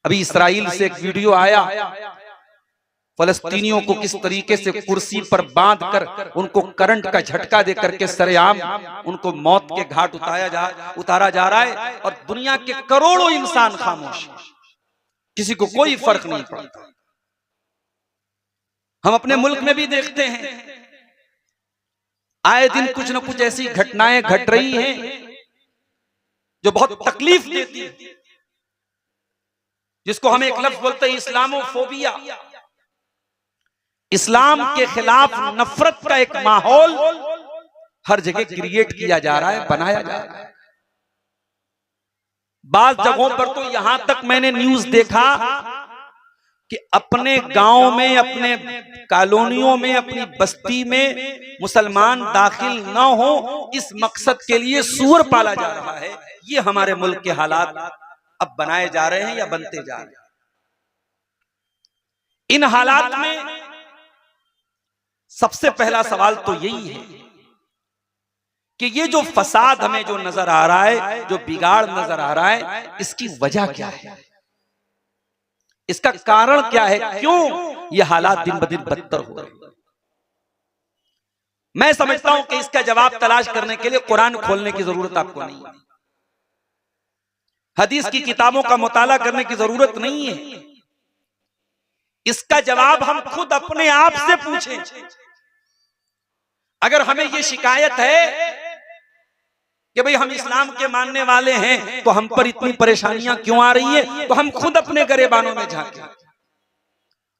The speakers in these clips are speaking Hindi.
अभी इसराइल से एक वीडियो आया, फलस्तीनियों को किस तरीके से कुर्सी पर बांध कर उनको करंट का झटका दे करके सरेआम उनको मौत के घाट उतारा जा रहा है, और दुनिया के करोड़ों इंसान खामोश, किसी को कोई फर्क नहीं पड़ता। हम अपने मुल्क में भी देखते हैं, आए दिन कुछ न कुछ ऐसी घटनाएं घट रही हैं जो बहुत तकलीफ देती है, जिसको हम एक लफ्ज बोलते हैं इस्लामोफोबिया। इस्लाम के खिलाफ नफरत का एक माहौल हर जगह क्रिएट किया जा रहा है, बनाया जा रहा है। बाज जगहों पर तो यहां तक मैंने न्यूज देखा कि अपने गांव में, अपने कॉलोनियों में, अपनी बस्ती में मुसलमान दाखिल न हो, इस मकसद के लिए सूअर पाला जा रहा है। ये हमारे मुल्क के हालात अब बनाए जा रहे हैं या बनते जा रहे हैं। इन हालात में सबसे पहला सवाल तो यही है कि ये जो फसाद हमें जो नजर आ रहा है, जो बिगाड़ नजर आ रहा है, इसकी वजह क्या है, इसका कारण क्या है, क्यों ये हालात दिन ब दिन बदतर हो रहे हैं। मैं समझता हूं कि इसका जवाब तलाश करने के लिए कुरान खोलने की जरूरत आपको नहीं है, हदीस की किताबों का मुताला करने की जरूरत नहीं है। इसका जवाब हम खुद अपने आप से पूछें। अगर हमें यह शिकायत है कि भाई हम इस्लाम के मानने वाले हैं तो हम पर इतनी परेशानियां क्यों आ रही है, तो हम खुद अपने गरेबानों में झांकें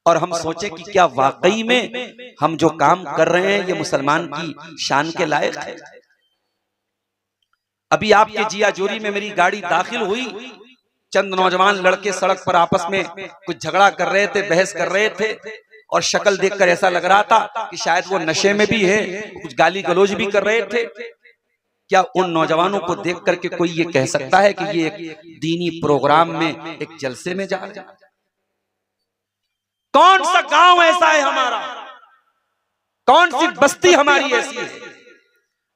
और हम सोचें कि क्या वाकई में हम जो काम कर रहे हैं ये मुसलमान की शान के लायक है। अभी आपके जिया जोरी में मेरी गाड़ी दाखिल हुई, चंद नौजवान लड़के सड़क पर आपस में कुछ झगड़ा कर रहे थे, बहस कर रहे थे, और शक्ल देखकर ऐसा लग रहा था कि शायद वो नशे में भी है, कुछ गाली गलौज भी कर रहे थे। क्या उन नौजवानों को देख करके कोई ये कह सकता है कि ये एक दीनी प्रोग्राम में, एक जलसे में जा रहे हैं? कौन सा गांव ऐसा है हमारा, कौन सी बस्ती हमारी ऐसी है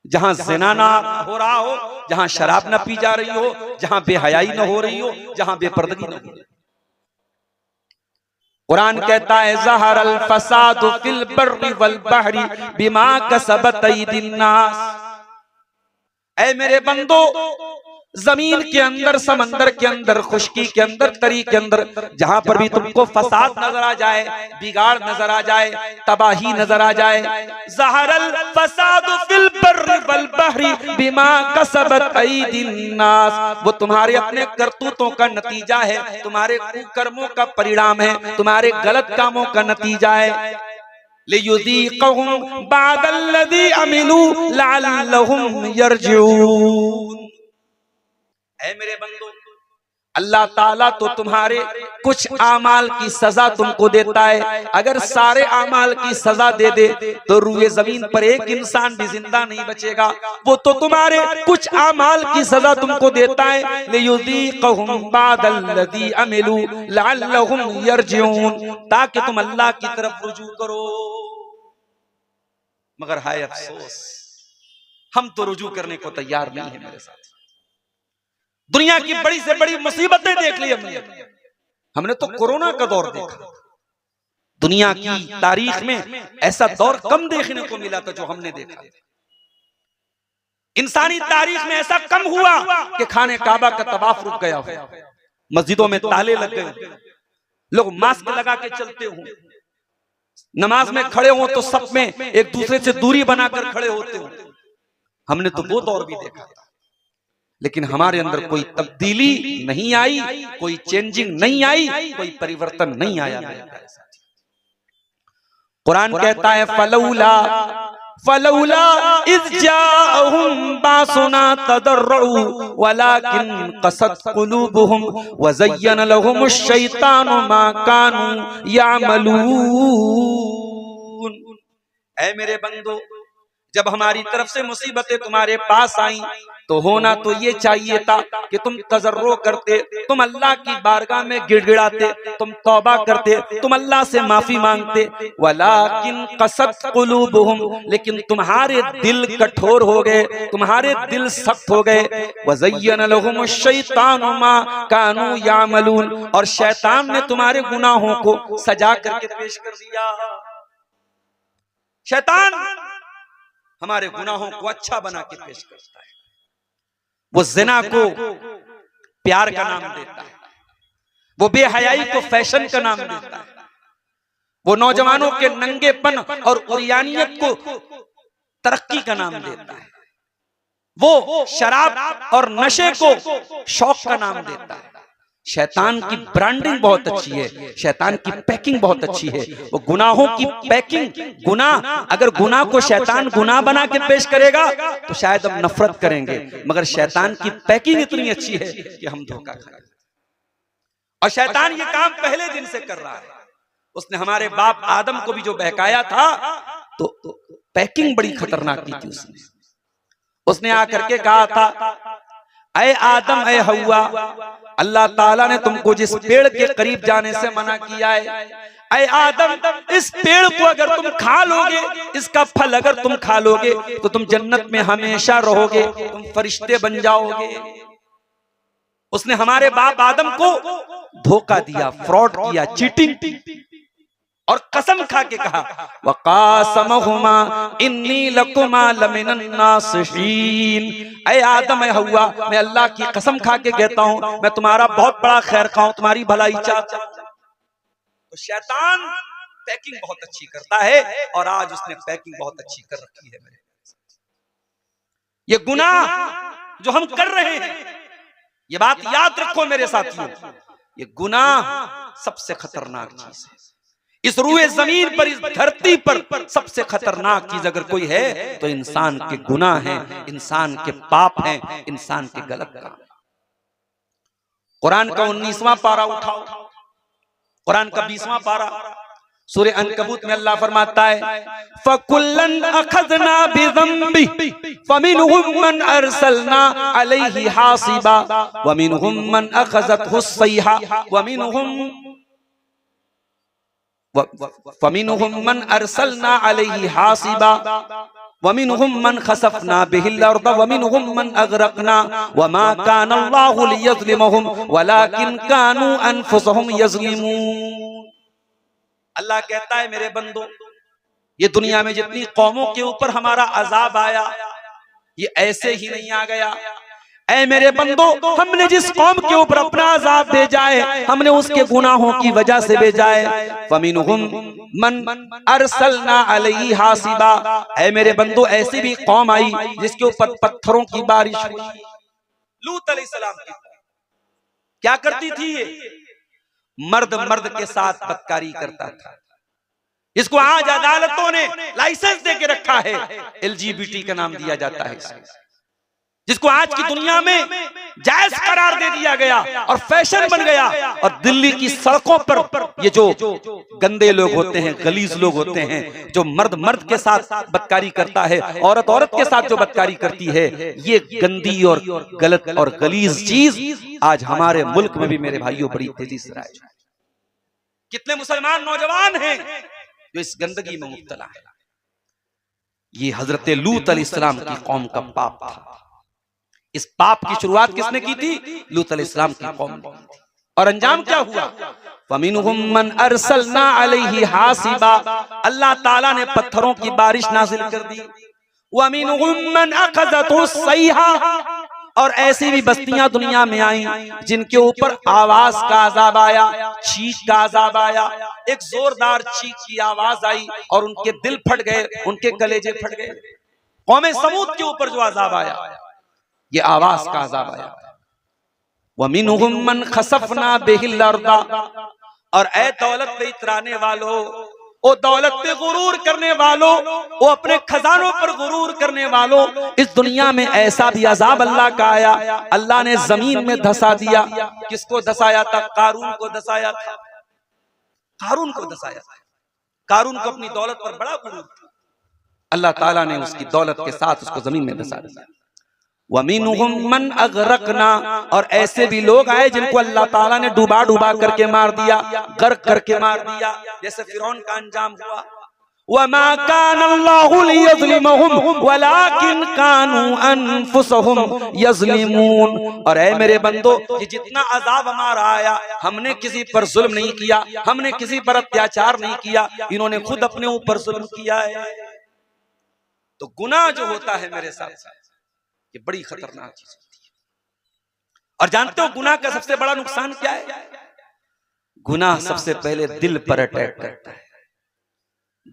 जहां ज़िना ना हो रहा हो, जहां शराब ना पी जा रही हो, जहां बेहयाई ना हो रही हो, जहां बेपर्दगी ना हो रही हो। कुरान कहता है ज़हरल फसादु फिल बर्रि वल बहरी बिमा कसबत अयदीन नास। ऐ मेरे बंदो, जमीन के अंदर, समंदर के अंदर, खुशकी के अंदर, तरी के अंदर, जहां पर भी तुमको फसाद नजर आ जाए, बिगाड़ नजर आ जाए, तबाही नजर आ जाए, ज़हरल फसादु फिल बर्रि वल बहरी बिमा कसबत अयदीन नास, वो तुम्हारे अपने करतूतों का नतीजा है, तुम्हारे कुकर्मों का परिणाम है, तुम्हारे गलत कामों का नतीजा है। लियुज़ीक़हुम बादल्लज़ी अमिलू लअल्लहुम यरजिऊन। ऐ मेरे बंदो, अल्लाह ताला तो तुम्हारे कुछ आमाल की सजा तुमको देता है। अगर सारे आमाल की सजा दे दे तो रूए जमीन पर एक इंसान भी जिंदा नहीं बचेगा। वो तो तुम्हारे कुछ आमाल की सजा तुमको देता है। लियुज़ीक़हुम बादल्लज़ी अमिलू लअल्लहुम यरजिऊन, ताकि तुम अल्लाह की तरफ रुजू करो। मगर हाय अफसोस, हम तो रुजू करने को तैयार नहीं है मेरे साथ। दुनिया की बड़ी से बड़ी मुसीबतें देख ली हमने तो कोरोना का दौर देखा। दुनिया की तारीख में ऐसा दौर कम देखने को मिला था जो हमने देखा। इंसानी तारीख में ऐसा कम हुआ कि खाने काबा का तवाफ रुक गया हो, मस्जिदों में ताले लग गए, लोग मास्क लगा के चलते हो, नमाज में खड़े हो तो सब में एक दूसरे से दूरी बनाकर खड़े होते हो। हमने तो वो दौर भी देखा था, लेकिन हमारे अंदर कोई तब्दीली नहीं आई, कोई चेंजिंग नहीं आई, कोई परिवर्तन नहीं आया। कुरान कहता है फलौला फलौला इज़ जाअहुम बासुना तदर्रउ वलाकिन क़सत क़ुलूबुहुम व ज़य्यन लहुमुश शैतानु मा कानू यामलून। ऐ मेरे बंदो, जब हमारी तरफ से मुसीबतें तुम्हारे पास आई तो होना तो ये चाहिए था कि तुम तजर्रो करते, तुम अल्लाह की बारगाह में गिड़गिड़ाते, तुम तौबा करते, तुम अल्लाह से माफी मांगते। वलाकिन कसत कुलूबुहुम, लेकिन तुम्हारे दिल कठोर हो गए, तुम्हारे दिल सख्त हो गए। वज़य्यन लहुमुश शैतानु मा कानू यामलून, और शैतान ने तुम्हारे गुनाहों को सजा करके पेश कर दिया। शैतान हमारे गुनाहों को अच्छा बना के पेश करता है। वो जिना को प्यार का नाम देता है, वो बेहयाई को फैशन का नाम देता है, वो नौजवानों के नंगेपन और उरियानियत को तरक्की का नाम देता है, वो शराब और नशे को शौक का नाम देता है। शैतान की ब्रांडिंग बहुत अच्छी है, शैतान की पैकिंग बहुत अच्छी है। वो गुनाहों की पैकिंग, गुनाह, अगर गुनाह को शैतान गुनाह बना के पेश करेगा तो शायद हम नफरत करेंगे, मगर शैतान की पैकिंग इतनी अच्छी है कि हम धोखा खाएंगे। और शैतान ये काम पहले दिन से कर रहा है। उसने हमारे बाप आदम को भी जो बहकाया था तो पैकिंग बड़ी खतरनाक की थी। उसने आकर के कहा था, ऐ आदम ऐ हव्वा, अल्लाह ताला ने तुमको जिस पेड़ के करीब जाने से मना किया है, ऐ आदम, इस पेड़ को अगर तुम खा लोगे, इसका फल अगर तुम खा लोगे तो तुम जन्नत में हमेशा रहोगे, तुम फरिश्ते बन जाओगे। उसने हमारे बाप आदम को धोखा दिया, फ्रॉड किया, चीटिंग, और कसम खा के कहा, वक़ासमहुमा इन्नी लकुमा लमिनन नासिहीन, ऐ आदम ऐ हव्वा, मैं अल्लाह की कसम खा के कहता हूं मैं तुम्हारा बहुत बड़ा खैर खाऊं, तुम्हारी भलाई चाहता हूं। तो शैतान पैकिंग बहुत अच्छी करता है, और आज उसने पैकिंग बहुत अच्छी कर रखी है। मेरे ये गुनाह जो हम कर रहे हैं, ये बात याद रखो मेरे साथियों, ये गुनाह सबसे खतरनाक चीज है। इस रूए जमीन पर, इस धरती पर सबसे खतरनाक चीज अगर कोई है तो इंसान के गुनाह हैं, इंसान के पाप हैं, इंसान के गलत काम। कुरान का 19वां पारा उठाओ, कुरान का 20वां पारा, सूरह अनकबूत में अल्लाह फरमाता है, फकुल्लन अखज़ना बिज़ंबि फमिनहुम मन अरसलना अलैहि हासिबा वमिनहुम मन अखज़तहु सैहा वमिनहुम मन अरसलना अलैहि हासिबा वमिनहुम मन खसफना बिहिल अर्द वमिनहुम मन अगरकना वमा कान अल्लाहु लियज़लिमहुम वलाकिन कानू अनफुसहुम यज़लिमून। अल्लाह कहता है, मेरे बंदो, ये दुनिया में जितनी कौमों के ऊपर हमारा अजाब आया, ये ऐसे ही नहीं आ गया। ऐ मेरे बंदो, हमने जिस कौम के ऊपर अपना अजाब भेजा है, हमने उसके गुनाहों की वजह से भेजा है। फमिनहुम मन अरसलना अलैहि हासिबा, ऐ मेरे बंदो, ऐसी भी कौम आई जिसके ऊपर पत्थरों की बारिश हुई। लूत अलैहिस्सलाम की क्या करती थी? ये मर्द मर्द के साथ बदकारी करता था। इसको आज अदालतों ने लाइसेंस दे के रखा है, LGBT का नाम दिया जाता है, जिसको आज की दुनिया में जायज करार दे दिया गया और फैशन बन गया। और दिल्ली की सड़कों पर ये जो गंदे लोग होते हैं, गलीज लोग होते हैं, जो मर्द मर्द के साथ बदकारी करता है, औरत औरत के साथ जो बदकारी करती है, ये गंदी और गलत और गलीज चीज आज हमारे मुल्क में भी मेरे भाइयों बड़ी तेजी से राइज है। कितने मुसलमान नौजवान हैं जो इस गंदगी में मुब्तला है। ये हजरत लूत अलैहिस्सलाम की कौम का पाप था। इस पाप की शुरुआत किसने की थी? लूत अलैहिस्सलाम की कौम ने। और अंजाम क्या हुआ? फमिनहुम मन अरसलना अलैहि हासिबा, अल्लाह ताला ने पत्थरों की बारिश नाजिल कर दी। वमिनहुम मन अखज़तहु सैहा, और ऐसी भी बस्तियां दुनिया में आई जिनके ऊपर आवाज का अजाब आया, चीख का अजाब आया, एक जोरदार चीख की आवाज आई और उनके दिल फट गए, उनके कलेजे फट गए। कौमे समूद के ऊपर जो अजाब आया, ये आवाज का अजाब आया। वमिनहुम मन खसफना बिहिल अर्द, और ऐ दौलत पे इतराने वालों, ओ दौलत पे गुरूर करने वालों, वो अपने खजानों पर गुरूर करने वालों, इस दुनिया में ऐसा भी अजाब अल्लाह का आया। अल्लाह ने जमीन में धसा दिया। किसको धसाया था? कारून को धसाया था। कारून को धसाया था। कारून को अपनी दौलत पर बड़ा गुरूर था। अल्लाह ताला ने उसकी दौलत के साथ उसको जमीन में धंसा दिया। वमिनहुम मन अगरकना, और ऐसे भी लोग आए जिनको अल्लाह ताला ने डुबा डुबा करके मार दिया, गर्क करके मार दिया, जैसे फिरौन का अंजाम हुआ। वमा कान अल्लाहु लियज़लिमहुम वलाकिन कानू अनफुसहुम यज़लिमून। और ऐ मेरे बंदो, ये जितना अजाब हमारा आया, हमने किसी पर जुल्म नहीं किया, हमने किसी पर अत्याचार नहीं किया, इन्होंने खुद अपने ऊपर जुल्म किया है। तो गुनाह जो होता है मेरे साथ ये बड़ी खतरनाक चीज होती है। और जानते हो गुनाह का सबसे बड़ा नुकसान क्या है? गुनाह सबसे पहले दिल पर अटैक करता है,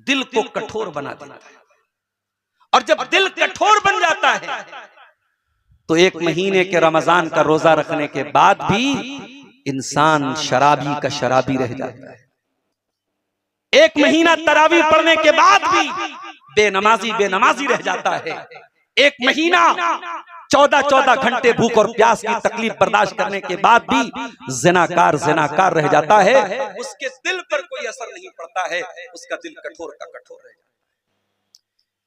दिल को कठोर बना देता है। और जब दिल कठोर बन जाता है तो 1 महीने के रमजान का रोजा रखने के बाद भी इंसान शराबी का शराबी रह जाता है। 1 महीना तरावी पढ़ने के बाद भी बेनमाजी रह जाता है। 1 महीना 14 घंटे भूख और प्यास की तकलीफ बर्दाश्त करने के बाद भी ज़िनाकार रह जाता है। उसके दिल पर कोई असर नहीं पड़ता है, उसका दिल कठोर का कठोर रह जाता है।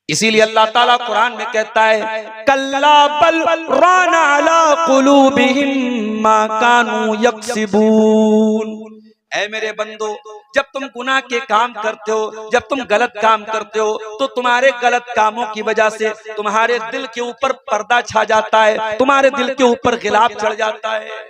इसीलिए अल्लाह ताला कुरान में कहता है, कल्ला बल राना अला कुलूबिहिम मा कानू यक्सिबून। ऐ मेरे बंदो, जब तुम गुनाह के काम करते हो, जब तुम गलत काम करते हो, तो तुम्हारे गलत कामों की वजह से तुम्हारे दिल के ऊपर पर्दा छा जाता है, तुम्हारे दिल के ऊपर गिलाफ चढ़ जाता है।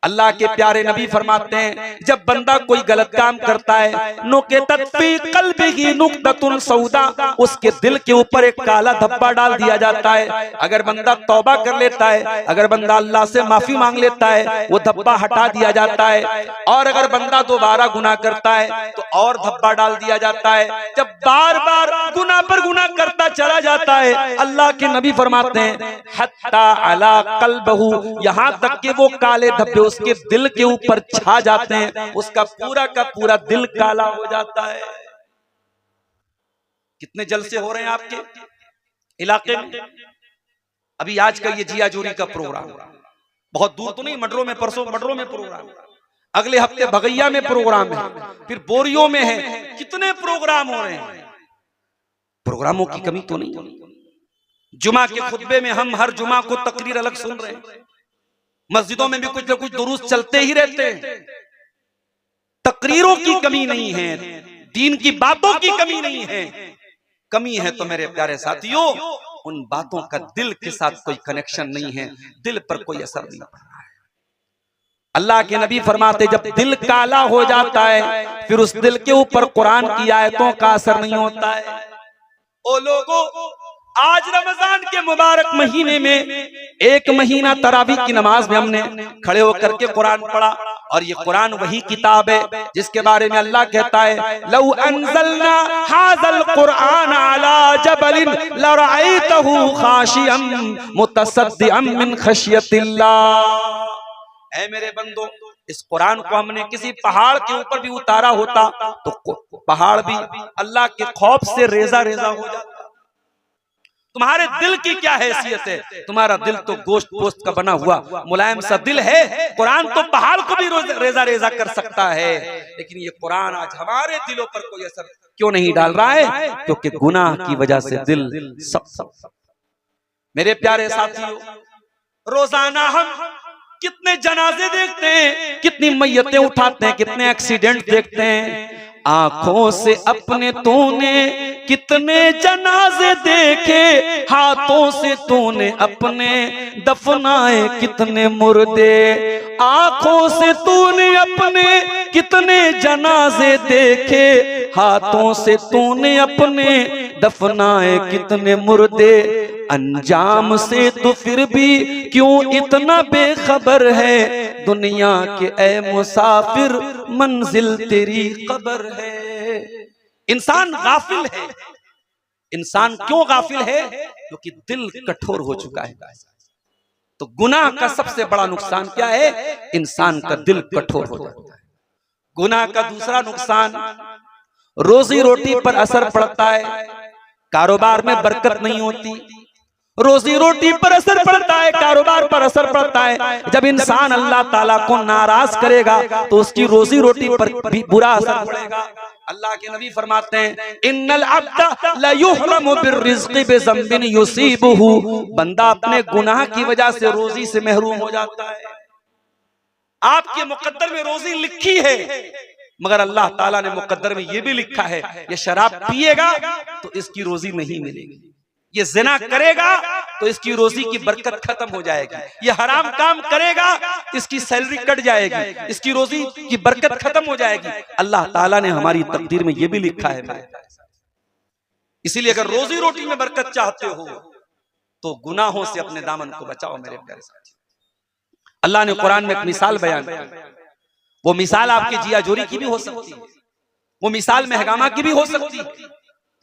अल्लाह के प्यारे नबी फरमाते हैं, जब बंदा कोई गलत काम करता है, नुक़ितत फी क़ल्बिही नुक़ततुन सौदा, उसके दिल के ऊपर एक काला धब्बा डाल दिया जाता है। अगर बंदा तौबा कर लेता है, अगर बंदा अल्लाह से माफी मांग लेता है, वो धब्बा हटा दिया जाता है। और अगर बंदा दोबारा गुनाह करता है तो और धब्बा डाल दिया जाता है। जब बार बार गुनाह पर गुनाह करता चला जाता है, अल्लाह के नबी फरमाते हैं, हत्ता अला क़ल्बहू, यहाँ तक कि वो काले धब्बे उसके दिल के ऊपर छा जाते हैं, उसका पूरा का पूरा दिल काला हो जाता है। कितने जलसे हो रहे हैं आपके इलाके में? अभी आज का ये जिया जोरी का प्रोग्राम, बहुत दूर तो नहीं, मडरों में, परसों मडरों में प्रोग्राम, अगले हफ्ते भगैया में प्रोग्राम है, फिर बोरियों में है। कितने प्रोग्राम हो रहे हैं? प्रोग्रामों की कमी तो नहीं। जुमा के खुतबे में हम हर जुमा को तकरीर अलग सुन रहे हैं, मस्जिदों में भी कुछ न कुछ दुरूस चलते ही रहते हैं। तकरीरों की कमी नहीं है, दीन की बातों की कमी नहीं है। कमी है तो मेरे प्यारे साथियों, उन बातों का दिल के साथ कोई कनेक्शन नहीं है, दिल पर कोई असर नहीं पड़ रहा है। अल्लाह के नबी फरमाते, जब दिल काला हो जाता है, फिर उस दिल के ऊपर कुरान की आयतों का असर नहीं होता है। ओ लोगों, आज रमजान के मुबारक महीने में 1 महीना तरावीह की नमाज में हमने खड़े होकर के कुरान पढ़ा। और ये कुरान वही किताब है जिसके बारे में अल्लाह कहता है, लौ अंज़लना हाज़ल कुरआन अला जबलिन लरअयतहु खाशियम मुतसद्दिअम मिन खशियतिल्लाह। ऐ मेरे बंदो, इस कुरान को हमने किसी पहाड़ के ऊपर भी उतारा होता तो पहाड़ भी अल्लाह के खौफ से रेजा रेजा हो जाता। तुम्हारे दिल की क्या हैसियत है? तुम्हारा दिल तो गोश्त पोस्त का बना हुआ मुलायम सा दिल है। कुरान तो पहाड़ को भी रेजा रेजा कर सकता है, लेकिन ये कुरान आज हमारे दिलों पर कोई असर क्यों नहीं डाल रहा है? क्योंकि गुनाह की वजह से दिल सब। मेरे प्यारे साथियों, रोजाना हम कितने जनाजे देखते हैं, कितनी मैयतें उठाते हैं, कितने एक्सीडेंट देखते हैं। आंखों से अपने तूने कितने जनाजे देखे, हाथों से तूने अपने दफनाए कितने मुर्दे। आंखों से तूने अपने कितने जनाजे देखे, हाथों से तूने अपने दफनाए कितने मुर्दे। अंजाम से तो फिर भी क्यों इतना बेखबर है, दुनिया के ए मुसाफिर मंजिल तेरी कब्र है। इंसान गाफिल है। इंसान क्यों गाफिल है? क्योंकि दिल कठोर हो चुका है। तो गुनाह का सबसे बड़ा नुकसान क्या है? इंसान का दिल कठोर हो जाता है। गुनाह का दूसरा नुकसान, रोजी रोटी पर असर पड़ता है, कारोबार में बरकत नहीं होती। रोजी रोटी पर असर पड़ता है, कारोबार पर असर पड़ता है। जब इंसान अल्लाह ताला को नाराज करेगा तो उसकी रोजी रोटी पर भी बुरा असर पड़ेगा। अल्लाह के नबी फरमाते हैं इन्नल अब्दा ला युहरमु बिर्रिज़्क़ि बिज़ंबिन युसीबुहु, बंदा अपने गुनाह की वजह से रोजी से महरूम हो जाता है। आपके मुकद्दर में रोजी लिखी है, मगर अल्लाह ताला ने मुकद्दर में यह भी लिखा है ये शराब पिएगा तो इसकी रोजी नहीं मिलेगी, ये जिना करेगा तो इसकी रोजी की बरकत खत्म हो जाएगी, ये हराम काम करेगा इसकी सैलरी कट जाएगी, इसकी रोजी की बरकत खत्म हो जाएगी। अल्लाह ताला ने हमारी तकदीर में यह भी लिखा है। इसीलिए अगर रोजी रोटी में बरकत चाहते हो तो गुनाहों से अपने दामन को बचाओ मेरे प्यारे साथी। अल्लाह ने कुरान में एक मिसाल बयान की, वो मिसाल आपके जिया जोरी की भी हो सकती है, वो मिसाल महगामा की भी हो सकती है,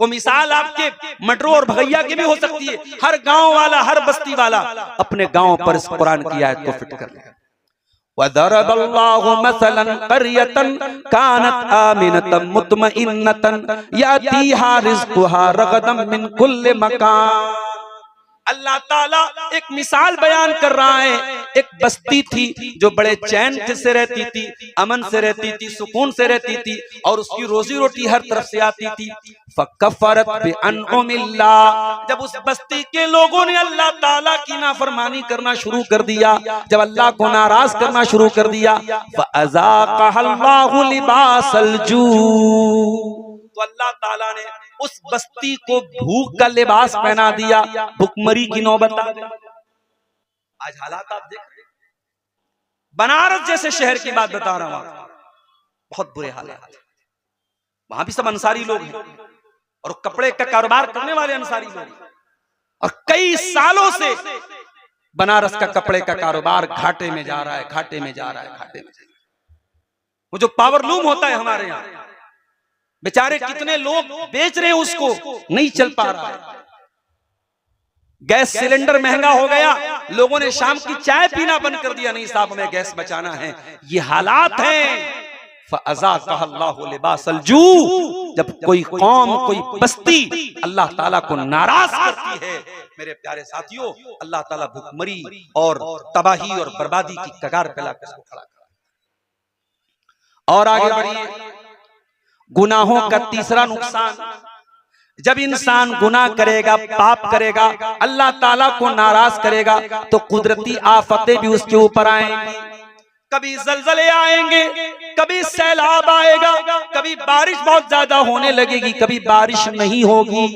वो मिसाल आपके मटरू और भगैया की भी हो सकती है। हर गांव वाला, हर बस्ती वाला अपने गांव पर इस कुरान की आयत को फिट कर ले। वदरबल्लाहु मसलन क़र्यतन कानत आमिनतन मुतमइन्नतन यातीहा रिज़्क़ुहा रगदन मिन कुल्लि मकान। अल्लाह ताला एक मिसाल बयान कर रहा है। एक बस्ती थी जो बड़े चैन से रहती थी, अमन से रहती थी, सुकून से रहती थी और उसकी रोजी रोटी हर तरफ से आती थी। फकफरत बिअनउमिल्लाह, जब उस बस्ती के लोगों ने अल्लाह ताला की नाफरमानी करना शुरू कर दिया, जब अल्लाह को नाराज करना शुरू कर दिया, फअज़ाक़हल्लाहु लिबासल जू, तो अल्लाह ताला ने उस बस्ती को भूख का लिबास पहना दिया, भुखमरी की नौबत आ गई। आज हालात आप देख रहे हैं, बनारस जैसे शहर की बात बता रहा हूं, बहुत बुरे हालात। वहां भी सब अंसारी लोग हैं और कपड़े का कारोबार करने वाले अंसारी लोग, और कई सालों से बनारस का कपड़े का कारोबार घाटे में जा रहा है, घाटे में जा रहा है, घाटे में जा रहा है। वो जो पावरलूम होता है हमारे यहाँ, बेचारे कितने लोग बेच रहे हैं, उसको नहीं चल पा रहा है। गैस सिलेंडर महंगा हो गया, लोगों ने शाम की चाय पीना बंद कर दिया, नहीं साहब हमें गैस बचाना है। ये हालात हैं। फअज़ाक़हल्लाहु लिबासल जू, जब कोई कौम, कोई बस्ती अल्लाह ताला को नाराज करती है मेरे प्यारे साथियों, अल्लाह ताला भुखमरी और तबाही और बर्बादी की कगार पे लाकर उसको खड़ा करता है। और आगे बढ़िए, गुनाहों का तीसरा नुकसान, जब इंसान गुनाह करेगा, पाप करेगा, अल्लाह ताला को नाराज करेगा तो कुदरती आफतें भी उसके ऊपर आएंगी। कभी जलजले आएंगे, कभी सैलाब आएगा, कभी बारिश बहुत ज्यादा होने लगेगी, कभी बारिश नहीं होगी,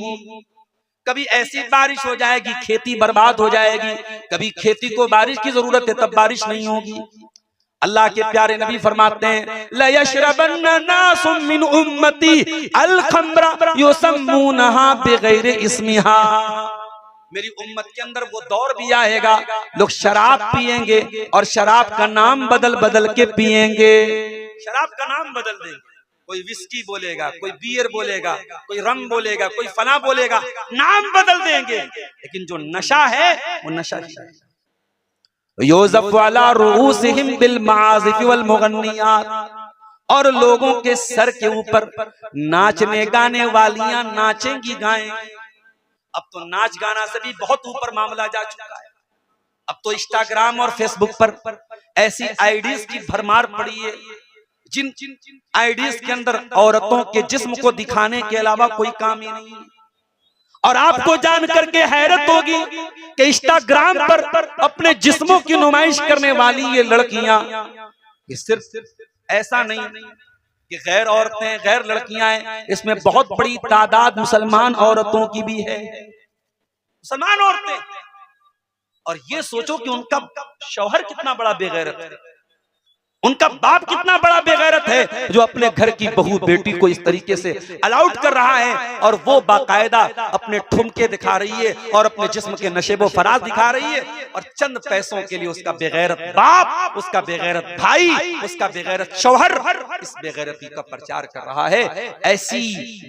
कभी ऐसी बारिश हो जाएगी खेती बर्बाद हो जाएगी, कभी खेती को बारिश की जरूरत है तब बारिश नहीं होगी। अल्लाह के प्यारे नबी फरमाते हैं लयशरबन्ना नासुम मिन उम्मती अल खम्रा युसम्मूनहा बिगैरि इस्मिहा, मेरी उम्मत के अंदर वो दौर भी आएगा लोग शराब पिएंगे और शराब का नाम बदल बदल के पिएंगे। शराब का नाम बदल देंगे, कोई विस्की बोलेगा, कोई बियर बोलेगा, कोई रम बोलेगा, कोई फला बोलेगा, नाम बदल देंगे, लेकिन जो नशा है वो नशा है। यूज़फ़ु अला रुऊसिहिम बिल मआज़िफ़ वल मुग़न्नियात, और लोगों के सर के ऊपर नाचने गाने वालियां नाचेंगी, गाएंगी। अब तो नाच गाना से भी बहुत ऊपर मामला जा चुका है। अब तो इंस्टाग्राम और फेसबुक पर ऐसी आईडीज की भरमार पड़ी है, जिन आईडीज के अंदर औरतों के जिस्म को दिखाने के अलावा कोई काम ही नहीं है। और आपको जान करके हैरत होगी कि इंस्टाग्राम पर अपने जिस्मों की नुमाइश करने वाली ये लड़कियां, ये सिर्फ ऐसा नहीं कि गैर औरतें, गैर लड़कियां हैं, इसमें बहुत बड़ी तादाद मुसलमान औरतों की भी है, मुसलमान औरतें। और ये सोचो कि उनका शौहर कितना बड़ा बेगैरत है, उनका बाप कितना बड़ा बेगैरत है, जो अपने घर की बहू बेटी को इस तरीके से अलाउड कर रहा है, और वो बाकायदा अपने ठुमके दिखा रही है और अपने जिस्म के नशेबो फराज दिखा रही है, और चंद पैसों के लिए उसका बेगैरत बाप, उसका बेगैरत भाई, उसका बेगैरत शौहर इस बेगैरती का प्रचार कर रहा है। ऐसी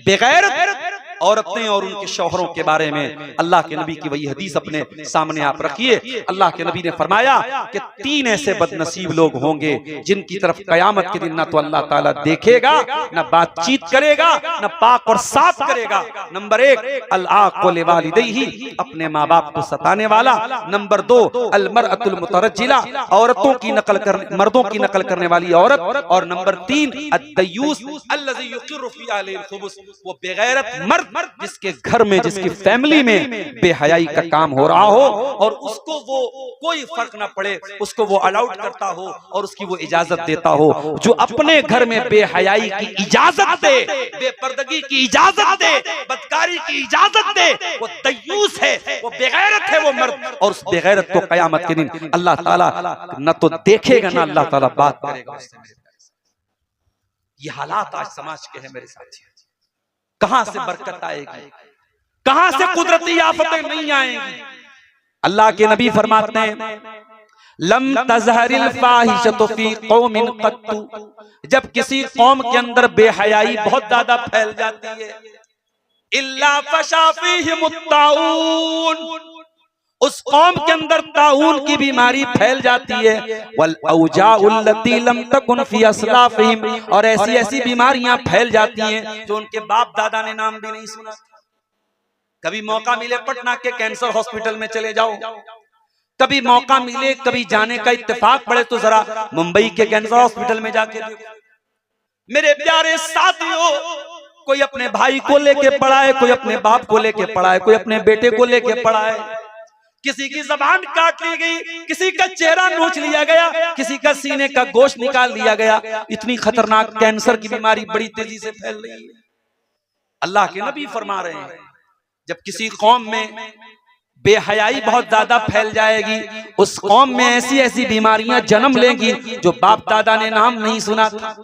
बेगैरत औरतें और उनके शौहरों के बारे में अल्लाह के नबी की वही हदीस अपने सामने आप रखिए। अल्लाह के नबी ने फरमाया कि 3 ऐसे बदनसीब लोग होंगे जिनकी तरफ कयामत के दिन ना तो अल्लाह ताला देखेगा, ना बातचीत करेगा, ना पाक और साफ करेगा। नंबर 1 अल-आक़ु लिवालिदैहि, अपने माँ बाप को सताने वाला। नंबर 2 अल-मरअतुल मुतरज्जिला, औरतों की नकल करने, मर्दों की नकल करने वाली औरत। और नंबर 3 अद-दय्यूस अल्लज़ी युक़िर्रु फ़ी अहलिहिल खुबुस, वो बेगैरत मर्द जिसके घर में, जिसकी फैमिली में बेहयाई का काम हो रहा हो और उसको वो कोई फर्क ना पड़े, उसको वो अलाउड करता हो और उसकी वो इजाजत देता हो। जो अपने घर में बेहयाई की इजाजत दे, बेपर्दगी की इजाजत दे, बदकारी की इजाजत दे, वो दय्यूस है, वो बेगैरत है वो मर्द। और उस बेगैरत को कयामत के दिन अल्लाह ताला न तो देखेगा, ना अल्लाह ताला बात करेगा उससे। ये हालात आज समाज के हैं मेरे साथी। कहां से बरकत आएगी, कहां से कुदरती आफतें नहीं आएंगी। अल्लाह के नबी फरमाते हैं लम तज़हरिल फाहिशतु फी कौमिन क़त्तु, जब किसी कौम के अंदर बेहयाई बहुत ज्यादा फैल जाती है, इल्ला फशा फीहिमुत ताऊन, उस कौम के अंदर ताऊन की बीमारी फैल जाती है। वल औजाउल्लती लम तकुन फी अस्लाफिहिम, और ऐसी ऐसी बीमारियां फैल जाती हैं जो उनके बाप दादा ने नाम भी नहीं सुना। कभी मौका मिले पटना के कैंसर हॉस्पिटल में चले जाओ, कभी मौका मिले, कभी जाने का इत्तेफाक पड़े तो जरा मुंबई के कैंसर हॉस्पिटल में जाके देखो। मेरे प्यारे साथियों, कोई अपने भाई को लेके पड़ा है, कोई अपने बाप को लेके पड़ा है, कोई अपने बेटे को लेके पड़ा है। किसी की जबान काट ली गई, किसी का चेहरा नोच लिया गया, किसी का सीने का गोश्त निकाल लिया गया। इतनी खतरनाक कैंसर की बीमारी बड़ी तेजी से फैल रही है। अल्लाह के नबी फरमा रहे हैं जब किसी कौम में बेहयाई बहुत ज्यादा फैल जाएगी, उस कौम में ऐसी ऐसी बीमारियां जन्म लेंगी जो बाप दादा ने नाम नहीं सुना था।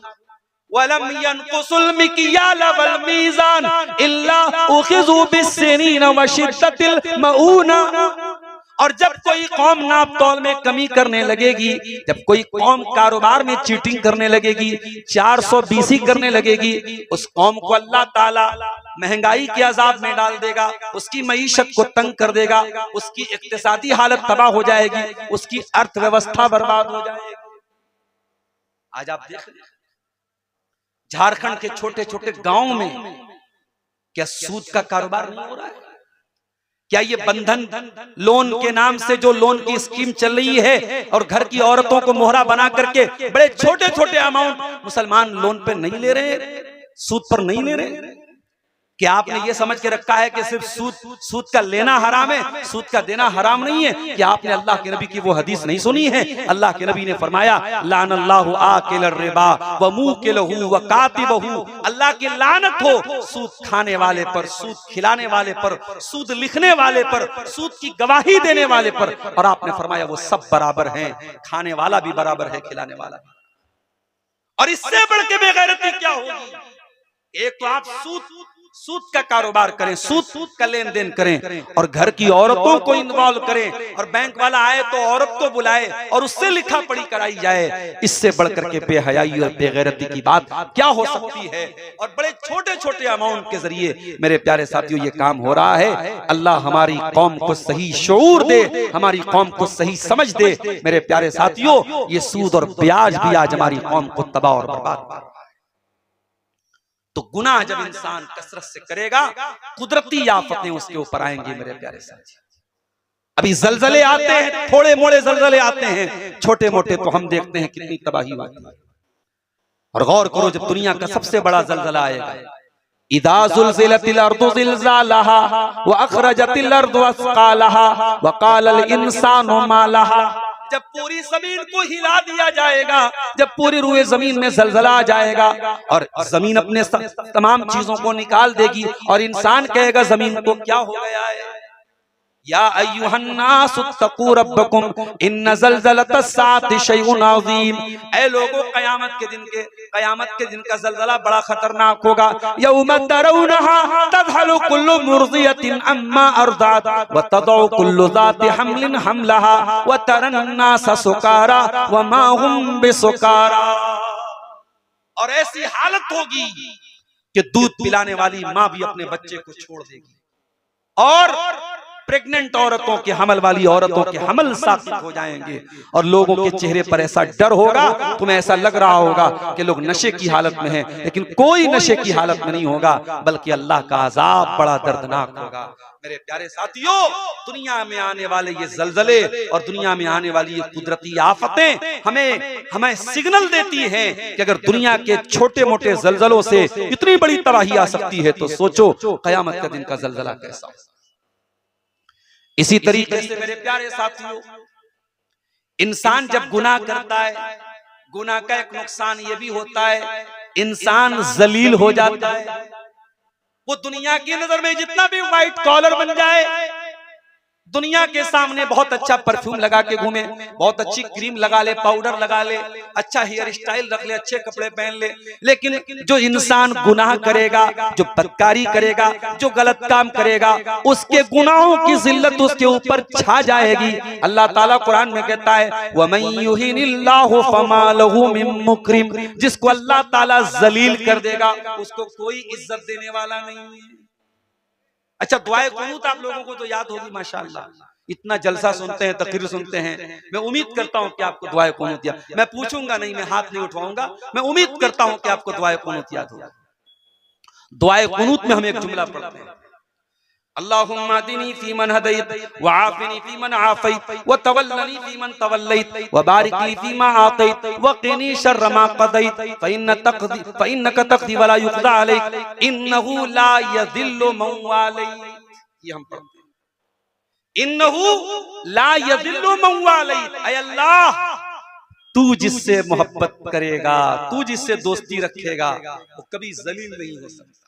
वलम यनकुसुल मिकियाल वल मीज़ान इल्ला उखिज़ू बिस्सिनीन व शिद्दतिल मऊना, और जब कोई कौम नाप तौल में कमी करने लगेगी, जब कोई कौम कारोबार में चीटिंग करने लगेगी, 420 करने लगेगी, उस कौम को अल्लाह ताला महंगाई के अजाब में डाल देगा, उसकी मईशत को तंग कर देगा, उसकी इक्तिसादी हालत तबाह हो जाएगी, उसकी अर्थव्यवस्था बर्बाद हो जाएगी। आज आप देख रहे हैं झारखंड के छोटे छोटे गांवों में क्या सूद का कारोबार नहीं हो रहा है? क्या ये बंधन लोन के नाम से जो लोन की स्कीम चल रही है और घर की औरतों को मोहरा बना करके बड़े छोटे छोटे अमाउंट मुसलमान लोन पे नहीं ले रहे, सूद पर नहीं ले रहे? क्या आपने ये समझ के रखा है कि सिर्फ सूद का लेना हराम है, सूद का देना हराम नहीं है? क्या आपने अल्लाह के नबी की वो हदीस नहीं सुनी है? अल्लाह के नबी ने फरमाया लानल्लाहु आकिल रिबा व मुकिलहु व कातिबहु, अल्लाह की लानत हो सूद खाने वाले पर, सूद खिलाने वाले पर, सूद लिखने वाले पर, सूद की गवाही देने वाले पर। और आपने फरमाया वो सब बराबर हैं, खाने वाला भी बराबर है, खिलाने वाला भी। और इससे बढ़ के बेगैरती क्या होगी? एक तो आप सूद का कारोबार करें, सूद का लेन देन करें और घर की औरतों को इन्वॉल्व करें, और बैंक वाला आए तो औरत को बुलाए और उससे लिखा पढ़ी कराई जाए। इससे बढ़कर के बेहयाई और बेगैरती की बात क्या हो सकती है? और बड़े छोटे छोटे अमाउंट के जरिए मेरे प्यारे साथियों ये काम हो रहा है। अल्लाह हमारी कौम को सही शऊर दे, हमारी कौम को सही समझ दे। मेरे प्यारे साथियों, ये सूद और ब्याज भी आज हमारी कौम को तबाह और बर्बाद कर। तो गुनाह जब इंसान कसरत से करेगा, कुदरती आफतें उसके ऊपर आएंगी। मेरे प्यारे साथी, अभी जलजले आते हैं, थोड़े मोड़े जलजले आते हैं, छोटे मोटे तो हम देखते हैं कितनी तबाही होती है। और गौर करो जब दुनिया का सबसे बड़ा जलजला आएगा, इदा ज़ुलज़िलतिल अर्दु ज़िलज़ालहा व अख़रजतिल अर्दु अस्क़ालहा व क़ालल इंसानु मा लहा, जब पूरी जमीन को हिला दिया जाएगा, जब पूरी रूए जमीन में जलजला आ जाएगा और जमीन अपने तमाम चीजों को निकाल देगी और इंसान कहेगा जमीन को क्या हो गया है? या अय्युहन्नास इत्तकू रब्बकुम इन्न ज़लज़लतस्साअति शैउन अज़ीम, ऐ लोगों क़यामत के दिन का ज़लज़ला बड़ा खतरनाक होगा। यौम तरौनहा तज़हलु कुल्लु मुर्ज़ियतिन अम्मा अर्ज़अत व तदउ कुल्लु ज़ाति हम्लिन हमलहा व तरन्नास सुकारा व मा हुम बिसुकारा, और ऐसी हालत होगी कि दूध पिलाने वाली माँ भी अपने बच्चे को छोड़ देगी और प्रेग्नेंट औरतों के, हमल वाली औरतों के हमल साबित हो जाएंगे और लोगों के चेहरे पर ऐसा डर होगा, तुम्हें ऐसा लग रहा होगा कि लोग नशे की हालत में हैं, लेकिन कोई नशे की हालत में नहीं होगा, बल्कि अल्लाह का अजाब बड़ा दर्दनाक होगा। मेरे प्यारे साथियों, दुनिया में आने वाले ये जलजले और दुनिया में आने वाली ये कुदरती आफतें हमें सिग्नल देती हैं कि अगर दुनिया के छोटे मोटे जलजलों से इतनी बड़ी तबाही आ सकती है तो सोचो कयामत का दिन का जलजला कैसा होगा। इसी तरीके से मेरे प्यारे साथियों, इंसान जब गुनाह करता है, गुनाह का एक नुकसान ये भी होता है, इंसान जलील हो जाता है। वो दुनिया की नजर में जितना भी व्हाइट कॉलर बन जाए, दुनिया के सामने बहुत अच्छा परफ्यूम लगा के घूमे, बहुत अच्छी क्रीम लगा ले, पाउडर लगा ले, अच्छा हेयर स्टाइल रख ले, अच्छे कपड़े पहन ले, लेकिन जो इंसान गुनाह करेगा, जो बदकारी करेगा, जो गलत काम करेगा, उसके गुनाहों की जिल्लत उसके ऊपर छा जाएगी। अल्लाह ताला कुरान में कहता है वमन युहिनिल्लाहु फमा लहु मिन मुकरिम, जिसको अल्लाह ताला जलील कर देगा उसको कोई इज्जत देने वाला नहीं है। अच्छा, दुआए कुनूत आप लोगों को तो याद होगी माशाअल्लाह, इतना जलसा सुनते हैं, तकरीर सुनते हैं। मैं उम्मीद करता हूं कि आपको दुआए कुनूत याद, मैं पूछूंगा नहीं, मैं हाथ नहीं उठवाऊंगा, मैं उम्मीद करता हूं कि आपको दुआए कुनूत याद होगा। दुआए कुनूत में हम एक जुमला पढ़ते हैं, अल्लाहुम्मा अहदिनी फीमन हदैत व आफिनी फीमन आफैत व तवल्लनी फीमन तवल्लैत व बारिक ली फीमा आतैत व क़िनी शर्र मा क़दैत फ़इन्नका तक़दी व ला युक़दा अलैक इन्नहु ला यज़िल्लु मन वालैत। ये हम पढ़ते हैं, इन्नहु ला यज़िल्लु मन वालैत। ऐ अल्लाह, तू जिससे मोहब्बत करेगा, तू जिससे दोस्ती रखेगा, वो कभी जलील नहीं हो सकता।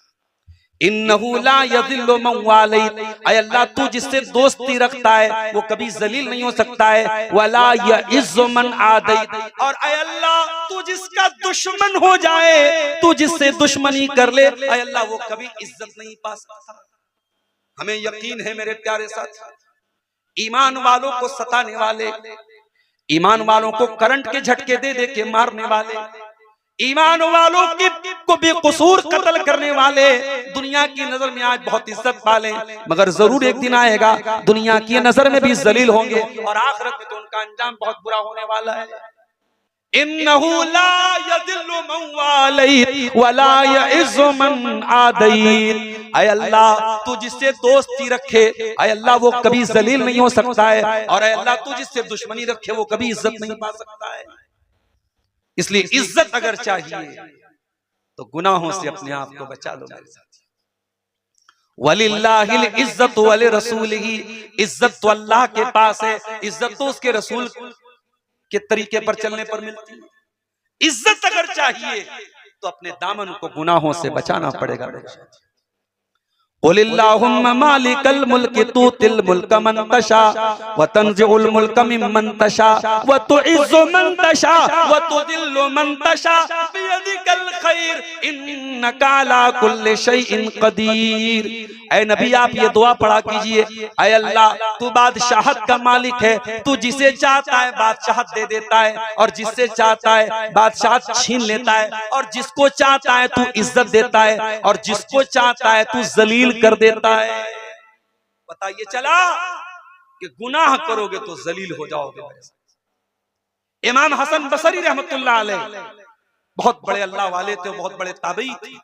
इन्नहु ला यज़िल्लु मन वालैत, ऐ अल्लाह, तू जिससे दोस्ती रखता है वो कभी जलील नहीं हो सकता है। वला यइज़्ज़ु मन आदैत, और ऐ अल्लाह, तू जिसका दुश्मन हो जाए, तू जिससे दुश्मनी कर ले, ऐ अल्लाह, वो कभी इज्जत नहीं पा सकता। हमें यकीन है मेरे प्यारे साथ, ईमान वालों को सताने वाले, ईमान वालों को करंट के झटके दे दे के मारने वाले, ईमान वालों को बेकसूर कत्ल करने वाले दुनिया की नजर में आज बहुत इज्जत पाले, मगर जरूर एक दिन आएगा दुनिया की नजर में भी जलील होंगे और आखिरत में तो उनका अंजाम बहुत बुरा होने वाला है। इन्नहु ला यज़िल्लु मन वालैत वला यइज़्ज़ु मन आदैत। ऐ अल्लाह, तू जिससे दोस्ती रखे, ऐ अल्लाह, वो कभी जलील नहीं हो सकता है, और ऐ अल्लाह, तू जिससे दुश्मनी रखे वो कभी इज्जत नहीं पा सकता है। इसलिए इज्जत अगर चाहिए तो गुनाहों से अपने आप को बचा लो मेरे साथी। वलिल्लाहिल इज्जतु व लिरसूलिही, इज्जत तो अल्लाह के पास है, इज्जत तो उसके रसूल के तरीके पर चलने पर मिलती है। इज्जत अगर चाहिए तो अपने दामन को गुनाहों से बचाना पड़ेगा मेरे साथी। कुलिल्लाहुम्मा मालिकल मुल्क तुतिल मुल्क मन तशा व तंज़िउल मुल्क मिम्मन तशा व तुइज़्ज़ु मन तशा व तुज़िल्लु मन तशा बियदिकल खैर इन्नका अला कुल्लि शैइन क़दीर। ऐ नबी, आप ये दुआ पढ़ा कीजिए, ऐ अल्लाह, तू बादशाहत का मालिक है, तू जिसे चाहता है बादशाहत दे देता है, और जिससे चाहता है बादशाहत छीन लेता है, और जिसको चाहता है तू इज्जत देता है, और जिसको चाहता है तू जलील कर देता है। बताइए चला कि गुनाह करोगे तो जलील हो जाओगे। इमाम हसन बसरी रहमतुल्लाह अलैह बहुत बड़े अल्लाह वाले थे, बहुत बड़े ताबई थे।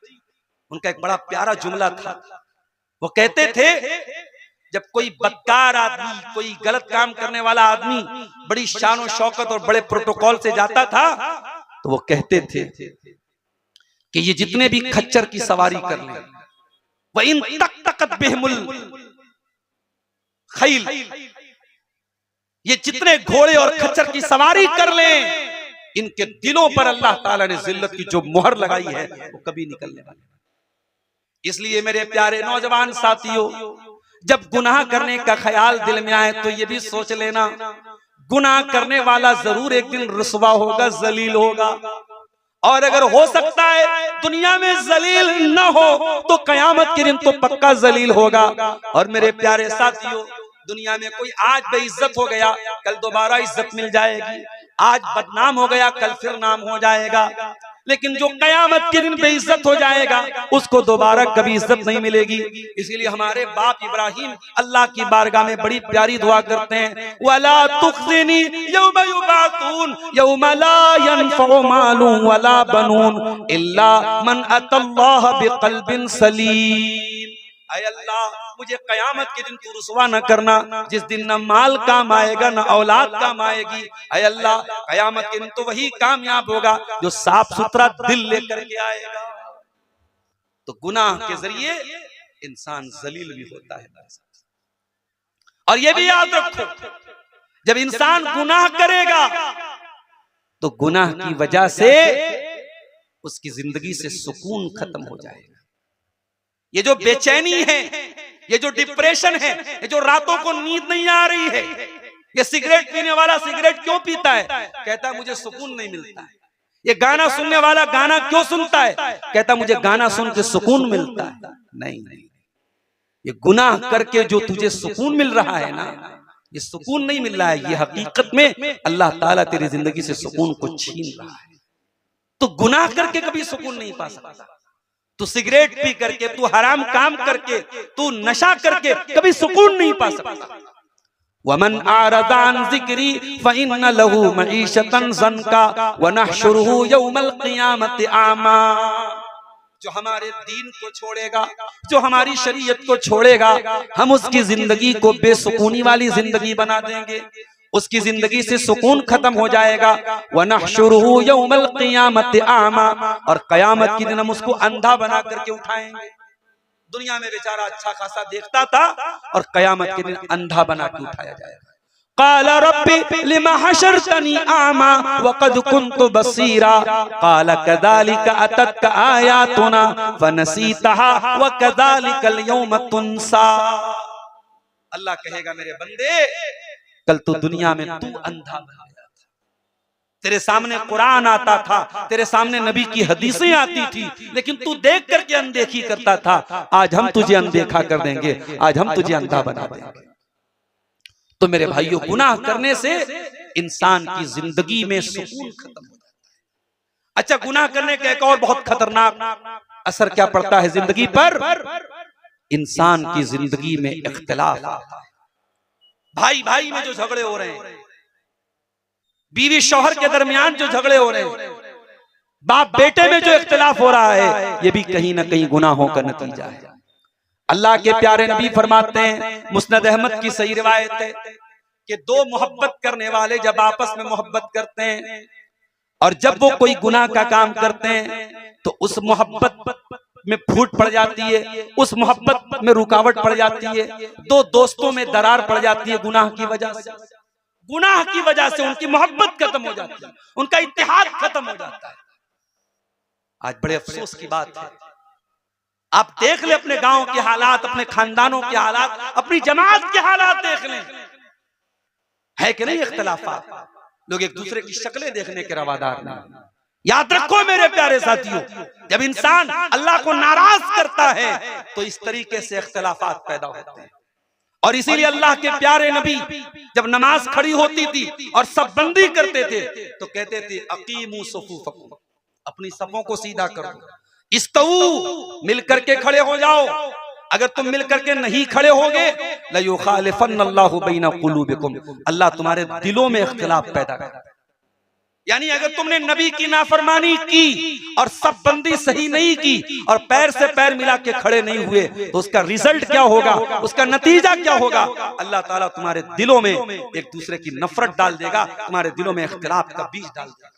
उनका एक बड़ा प्यारा जुमला था, वो कहते थे जब कोई बदकार आदमी, कोई गलत काम करने वाला आदमी बड़ी शान और शौकत और बड़े प्रोटोकॉल से जाता था, तो वो कहते थे कि ये जितने भी खच्चर की सवारी कर ले, वह इन तक तकत बेहमुल खैल, ये जितने घोड़े और खच्चर की सवारी कर ले, इनके दिलों पर अल्लाह ताला ने जिल्लत की जो मुहर लगाई है वो कभी निकलने वाली। इसलिए मेरे प्यारे नौजवान साथियों, जब गुनाह करने का ख्याल दिल में आए तो ये भी सोच लेना, गुनाह करने वाला जरूर एक दिन रुसवा होगा, जलील होगा, और अगर हो सकता है दुनिया में जलील न हो तो कयामत के दिन तो पक्का जलील होगा। और मेरे प्यारे साथियों, दुनिया में कोई आज बेइज्जत हो गया, कल दोबारा इज्जत मिल जाएगी, आज बदनाम हो गया, कल फिर नाम हो जाएगा। लेकिन जो कयामत के दिन बेइज्जत हो जाएगा उसको दोबारा कभी इज्जत नहीं मिलेगी। इसीलिए हमारे बाप इब्राहिम अल्लाह की बारगाह में बड़ी प्यारी दुआ करते हैं, वला तुख्ज़िनी यौम युबअसून यौम ला यनफ़उ मालुन वला बनून इल्ला मन अतल्लाह बिक़ल्बिन सलीम। ऐ अल्लाह, मुझे कयामत के दिन तू रुसवा न करना, जिस दिन न माल काम आएगा न औलाद काम आएगी। ऐ अल्लाह, कयामत के दिन तो वही कामयाब होगा जो साफ सुथरा दिल लेकर के आएगा। तो गुनाह के जरिए इंसान जलील भी होता है। और ये भी याद रखो, जब इंसान गुनाह करेगा तो गुनाह की वजह से उसकी जिंदगी से सुकून खत्म हो जाएगा। ये जो बेचैनी है, ये जो डिप्रेशन है, ये जो रातों को नींद नहीं आ रही है, ये सिगरेट पीने वाला सिगरेट क्यों पीता है? कहता है मुझे सुकून नहीं मिलता है। ये गाना सुनने वाला गाना क्यों सुनता है? कहता मुझे गाना सुन के सुकून मिलता है। नहीं, ये गुनाह करके जो तुझे सुकून मिल रहा है ना, ये सुकून नहीं मिल रहा है, ये हकीकत में अल्लाह ताला तेरी जिंदगी से सुकून को छीन रहा है। तो गुनाह करके कभी सुकून नहीं पा सकता। तू सिगरेट पी करके, तू हराम काम करके, तू नशा करके कभी सुकून नहीं पा सकता। वमन आरदा अन ज़िक्री फ़इन्न लहू मईशतन ज़न्का व नहशुरुहु यौमल क़ियामति आमा। जो हमारे दीन को छोड़ेगा, जो हमारी शरीयत को छोड़ेगा, हम उसकी जिंदगी को बेसुकूनी वाली जिंदगी बना देंगे, उसकी जिंदगी से सुकून खत्म हो जाएगा। वनहशुरुहु यौमल क़ियामति आमा, और कयामत के दिन हम उसको अंधा बना करके उठाएंगे। दुनिया में बेचारा अच्छा खासा देखता था और कयामत के दिन अंधा बना के उठाया जाएगा। क़ाल रब्बी लिमा हशरतनी आमा वक़द कुन्तु बसीरा क़ाल कज़ालिक अततका आयातुना फ़नसीतहा व कज़ालिकल यौम तुनसा। अल्लाह कहेगा मेरे बंदे, कल तो दुनिया में तू अंधा बन गया था, तेरे सामने कुरान आता था, तेरे सामने नबी की हदीसें आती थी, लेकिन तू देख करके अनदेखी करता था। आज हम तुझे अनदेखा कर देंगे, आज हम तुझे अंधा बना देंगे। तो मेरे भाइयों, गुनाह करने से इंसान की जिंदगी में सुकून खत्म हो जाता है। अच्छा, गुनाह करने का एक और बहुत खतरनाक असर क्या पड़ता है जिंदगी पर? इंसान की जिंदगी में इख्तिलाफ आता है। भाई भाई में जो झगड़े हो रहे हैं, बीवी शौहर के दरमियान जो झगड़े हो रहे हैं, बाप बेटे में जो इख्तिलाफ हो रहा है, ये भी कहीं ना कहीं गुनाहों का नतीजा है। अल्लाह के प्यारे नबी फरमाते हैं, मुस्नद अहमद की सही रिवायत है कि दो मोहब्बत करने वाले जब आपस में मोहब्बत करते हैं और जब वो कोई गुनाह का काम करते हैं तो उस मोहब्बत में फूट पड़ जाती है, उस मोहब्बत में रुकावट पड़ जाती है, दो दोस्तों में दरार पड़ जाती है गुनाह की वजह से। गुनाह की वजह से उनकी मोहब्बत खत्म हो जाती है, उनका इत्तेहाद खत्म हो जाता है। आज बड़े अफसोस की बात है, आप देख ले अपने गांव के हालात, अपने खानदानों के हालात, अपनी जमात के हालात देख लें, है कि नहीं इख्तिलाफात? लोग एक दूसरे की शक्लें देखने के रवादार नहीं। याद रखो मेरे प्यारे साथियों, जब इंसान अल्लाह को नाराज करता है तो इस तरीके से इख्तिलाफात पैदा होते हैं। और इसीलिए अल्लाह के प्यारे नबी जब नमाज खड़ी होती थी और सब बंदी करते थे तो कहते थे अकीमू सुफूफकुम, अपनी सफों को सीधा करो, इस्तऊ, मिलकर के खड़े हो जाओ। अगर तुम मिलकर के नहीं खड़े होगे, लयुखालिफन्नल्लाहु बैना कुलूबिकुम, अल्लाह तुम्हारे दिलों में इख्तिलाफ पैदा करेगा। यानी अगर तुमने नबी की नाफरमानी की और सब बंदी सही नहीं की और पैर से पैर मिला के खड़े नहीं हुए तो उसका रिजल्ट क्या होगा, उसका नतीजा क्या होगा? अल्लाह ताला तुम्हारे दिलों में एक दूसरे की नफरत डाल देगा, तुम्हारे दिलों में इख्तिलाफ का बीज डाल देगा।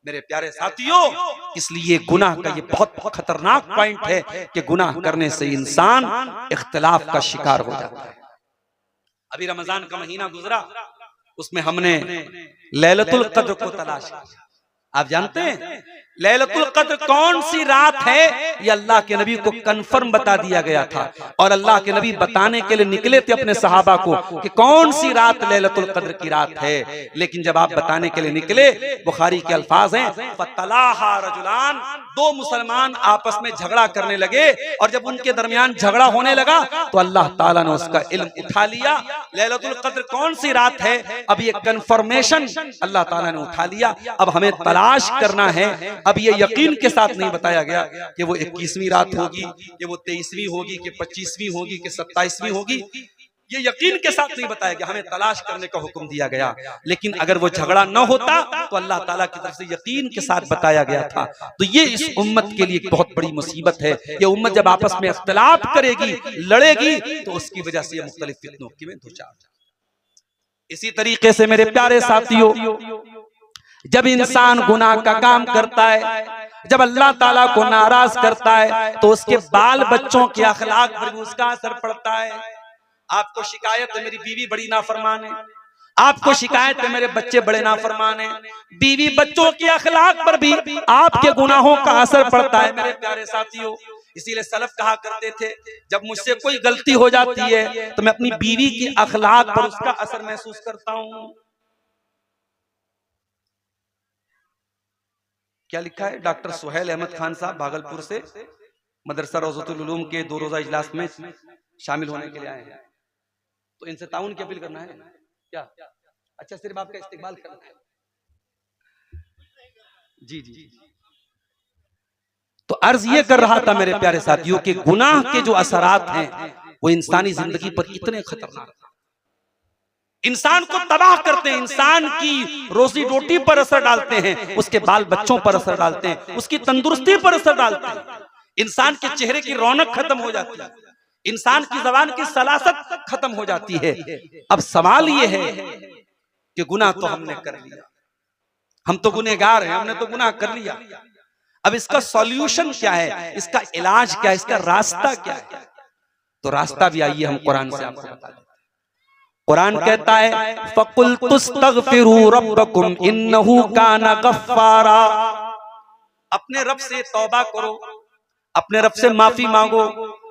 मेरे प्यारे साथियों, इसलिए गुनाह का ये बहुत खतरनाक पॉइंट है कि गुनाह करने से इंसान इख्तिलाफ का शिकार हो जाता है। अभी रमजान का महीना गुजरा, उसमें हमने लैलतुल कद्र को तलाश किया। आप जानते हैं लैलतुल कद्र कौन सी रात है? ये अल्लाह के नबी को कंफर्म बता दिया गया था और अल्लाह के नबी बताने के लिए निकले थे अपने सहाबा को कि कौन सी रात लैलतुल कद्र की रात है। लेकिन जब आप बताने के लिए निकले, बुखारी के अल्फाज हैं, फतलाहा रजुलान, दो मुसलमान आपस में झगड़ा करने लगे और जब उनके दरमियान झगड़ा होने लगा तो अल्लाह ताला ने उसका इल्म उठा लिया। लैलतुल कद्र कौन सी रात है, अब ये कंफर्मेशन अल्लाह ताला ने उठा लिया। अब हमें तलाश करना है अब ये यकीन के साथ नहीं बताया गया कि वो 21वीं रात होगी, कि वो 23वीं होगी, कि 25वीं होगी, कि 27वीं होगी। ये यकीन के साथ नहीं बताया गया, हमें तलाश करने का हुक्म दिया गया। लेकिन अगर वो झगड़ा न होता तो अल्लाह ताला की तरफ से यकीन के साथ बताया गया था। तो ये इस उम्मत के लिए बहुत बड़ी मुसीबत है। ये उम्मत जब आपस में इख्तिलाफ करेगी, लड़ेगी, तो उसकी वजह से ये मुख्तलिफ फितनों में दो चार। इसी तरीके से मेरे प्यारे साथियों, जब इंसान गुनाह का काम करता है, जब अल्लाह ताला को नाराज करता है, तो उसके बाल बच्चों के अखलाक पर भी उसका असर पड़ता है। आपको शिकायत है मेरी बीवी बड़ी नाफरमान है, आपको शिकायत है मेरे बच्चे बड़े नाफरमान हैं, बीवी बच्चों के अखलाक पर भी आपके गुनाहों का असर पड़ता है मेरे प्यारे साथियों। इसीलिए सलफ कहा करते थे, जब मुझसे कोई गलती हो जाती है तो मैं अपनी बीवी के अखलाक पर उसका असर महसूस करता हूं। क्या लिखा है? डॉक्टर सुहेल अहमद खान साहब भागलपुर से मदरसा रोज़तुल उलूम के 2 रोजा इजलास में शामिल होने के लिए आए हैं। तो इनसे ताउन की अपील करना है क्या? अच्छा, सिर्फ आपका इस्तेमाल करना है। जी जी। तो अर्ज ये कर रहा था मेरे प्यारे साथियों कि गुनाह के जो असरात हैं वो इंसानी जिंदगी पर इतने खतरनाक, इंसान को तबाह करते हैं, इंसान की रोजी रोटी पर असर डालते हैं, उसके बाल बच्चों पर असर डालते हैं, उसकी तंदुरुस्ती पर असर डालते हैं, इंसान के चेहरे की रौनक खत्म हो जाती है, इंसान की जबान की सलासत खत्म हो जाती है। अब सवाल ये है कि गुनाह तो हमने कर लिया, हम तो गुनहगार हैं, हमने तो गुनाह कर लिया। अब इसका सॉल्यूशन क्या है, इसका इलाज क्या है, इसका रास्ता क्या है? तो रास्ता भी आइए हम कुरान से आपको बता दें। कुरान कहता है, फकुल तुस्तगफिरू रब्बकुम इन्नहु काना गफ्फारा। अपने रब से तौबा करो, अपने रब से माफी मांगो।